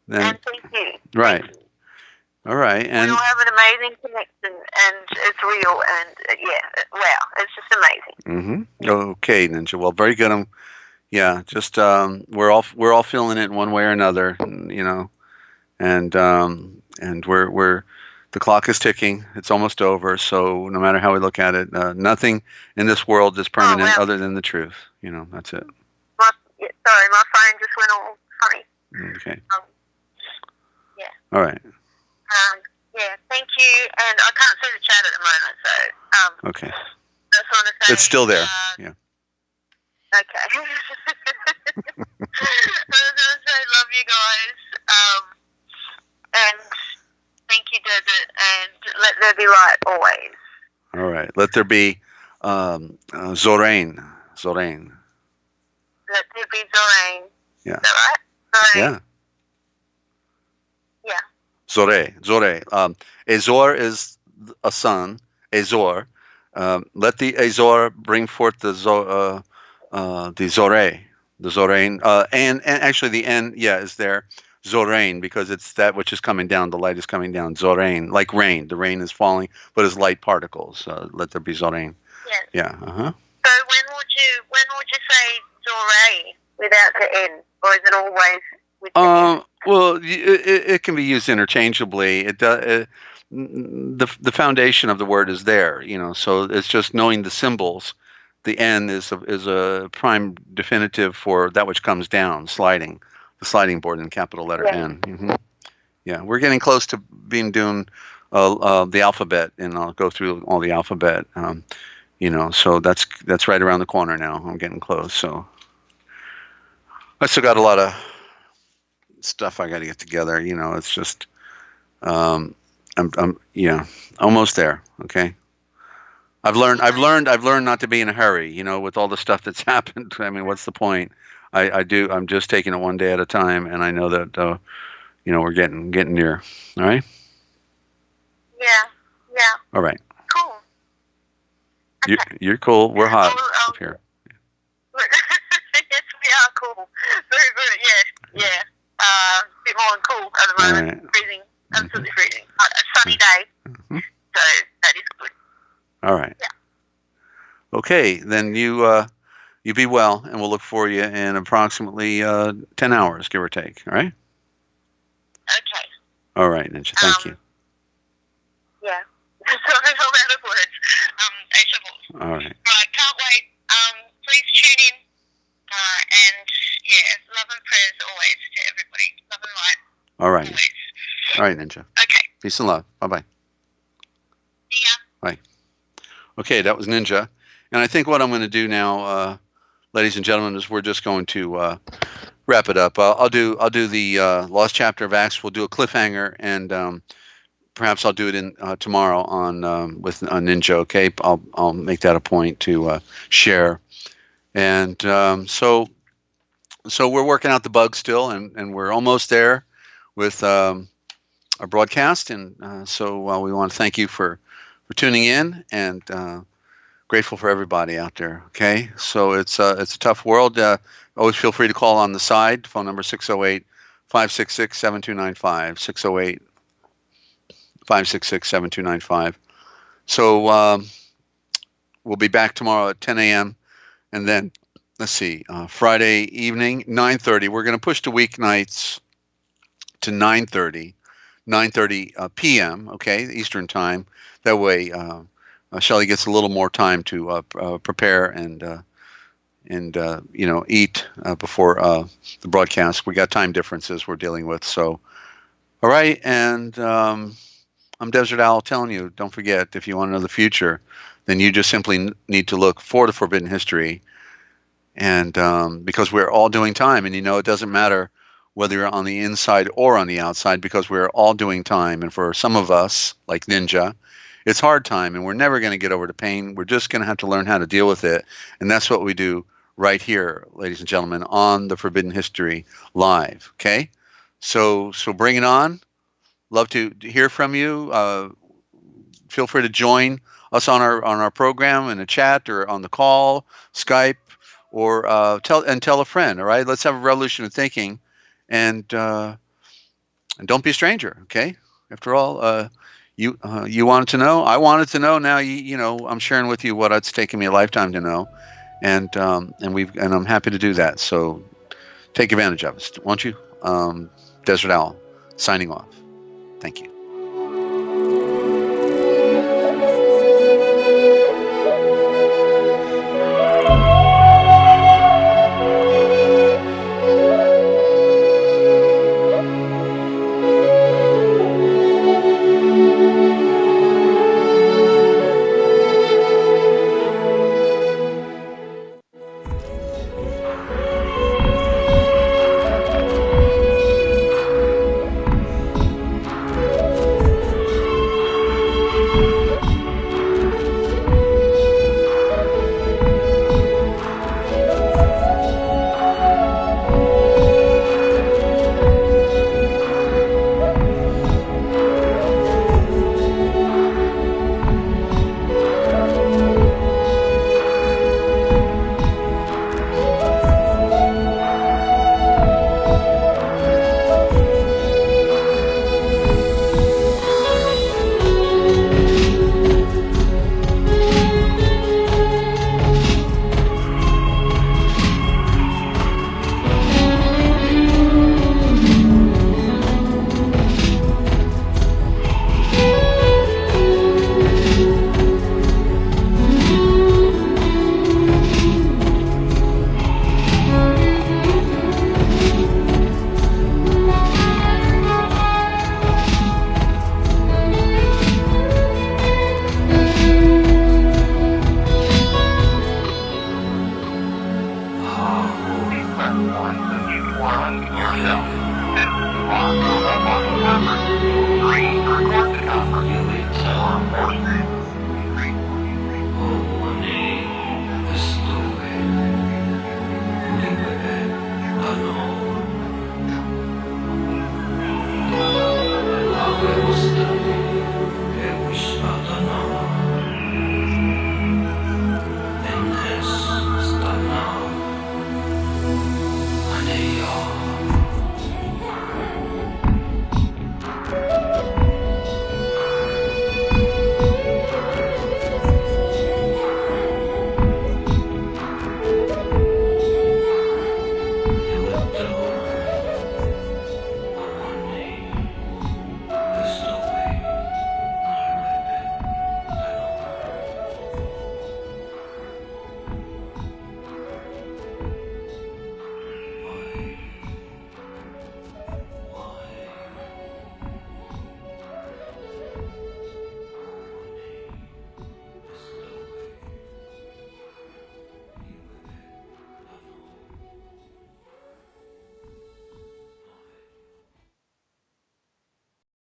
Then, and thank you. Right. Thank you. All right. And we all have an amazing connection, and it's real, and wow, it's just amazing. Okay, Ninja. Well, very good. Just we're all feeling it in one way or another, and we're the clock is ticking. It's almost over. So no matter how we look at it, nothing in this world is permanent other than the truth. That's it. Sorry, my phone just went all funny. Okay. Yeah. All right. Yeah, thank you. And I can't see the chat at the moment, so okay. I just want to say it's still there. Yeah. Okay. I was going to say love you guys. And thank you, Desert, and let there be light always. All right. Let there be Zorain. Let there be Zorain. Yeah. Is that right? Zorain. Yeah. Yeah. Zore. Azor is a sun. Azor. Let the Azor bring forth the Zore. The Zorain. And actually the N, is there. Zorain, because it's that which is coming down. The light is coming down. Zorain, like rain. The rain is falling, but it's light particles. Let there be Zorain. Yes. Yeah. So when would you say Zore without the N, or is it always with the N? Well, it can be used interchangeably. The foundation of the word is there, So it's just knowing the symbols. The N is a prime definitive for that which comes down, sliding. The sliding board in capital letter N. Yeah, we're getting close to doing the alphabet, and I'll go through all the alphabet. So that's right around the corner now. I'm getting close. So I still got a lot of stuff I got to get together. It's just I'm almost there. Okay. I've learned not to be in a hurry. With all the stuff that's happened. I mean, what's the point? I'm just taking it one day at a time, and I know that we're getting near. All right. Yeah. All right. Cool. Okay. You're cool. We're hot up here. Yes, we are cool. Very good. Yeah. A bit more than cool at the moment. Right. Freezing. Absolutely freezing. A sunny day. So that is good. All right. Yeah. Okay, then you be well, and we'll look for you in approximately 10 hours, give or take. All right? Okay. All right, Ninja. Thank you. Yeah. Sorry, I'm out of words. All right. Right, can't wait. Please tune in. And, love and prayers always to everybody. Love and light. All right. Always. All right, Ninja. Okay. Peace and love. Bye-bye. See ya. Bye. Okay, that was Ninja. And I think what I'm going to do now, ladies and gentlemen, is we're just going to wrap it up. I'll do the lost chapter of Acts. We'll do a cliffhanger and perhaps I'll do it in tomorrow on with Ninja. Okay, I'll make that a point to share. And so we're working out the bugs still, and we're almost there with our broadcast. And so we want to thank you for tuning in, and grateful for everybody out there. Okay, so it's a tough world. Always feel free to call on the side. Phone number 608-566-7295. 608-566-7295. So we'll be back tomorrow at 10 a.m. And then, let's see, Friday evening, 9:30. We're going to push the weeknights to 9:30 p.m., okay, Eastern time. That way Shelley gets a little more time to prepare and eat before the broadcast. We got time differences we're dealing with. So, all right, and I'm Desert Owl telling you, don't forget, if you want to know the future, then you just simply need to look for the Forbidden History. And because we're all doing time, and it doesn't matter whether you're on the inside or on the outside, because we're all doing time. And for some of us, like Ninja, it's hard time, and we're never going to get over the pain. We're just going to have to learn how to deal with it. And that's what we do right here, ladies and gentlemen, on the Forbidden History Live. Okay? So bring it on. Love to hear from you. Feel free to join us on our program in a chat or on the call, Skype, or tell a friend. All right, let's have a revolution of thinking, and don't be a stranger. Okay, after all, you wanted to know, I wanted to know. Now I'm sharing with you what it's taken me a lifetime to know, and I'm happy to do that. So take advantage of it, won't you? Desert Owl, signing off. Thank you.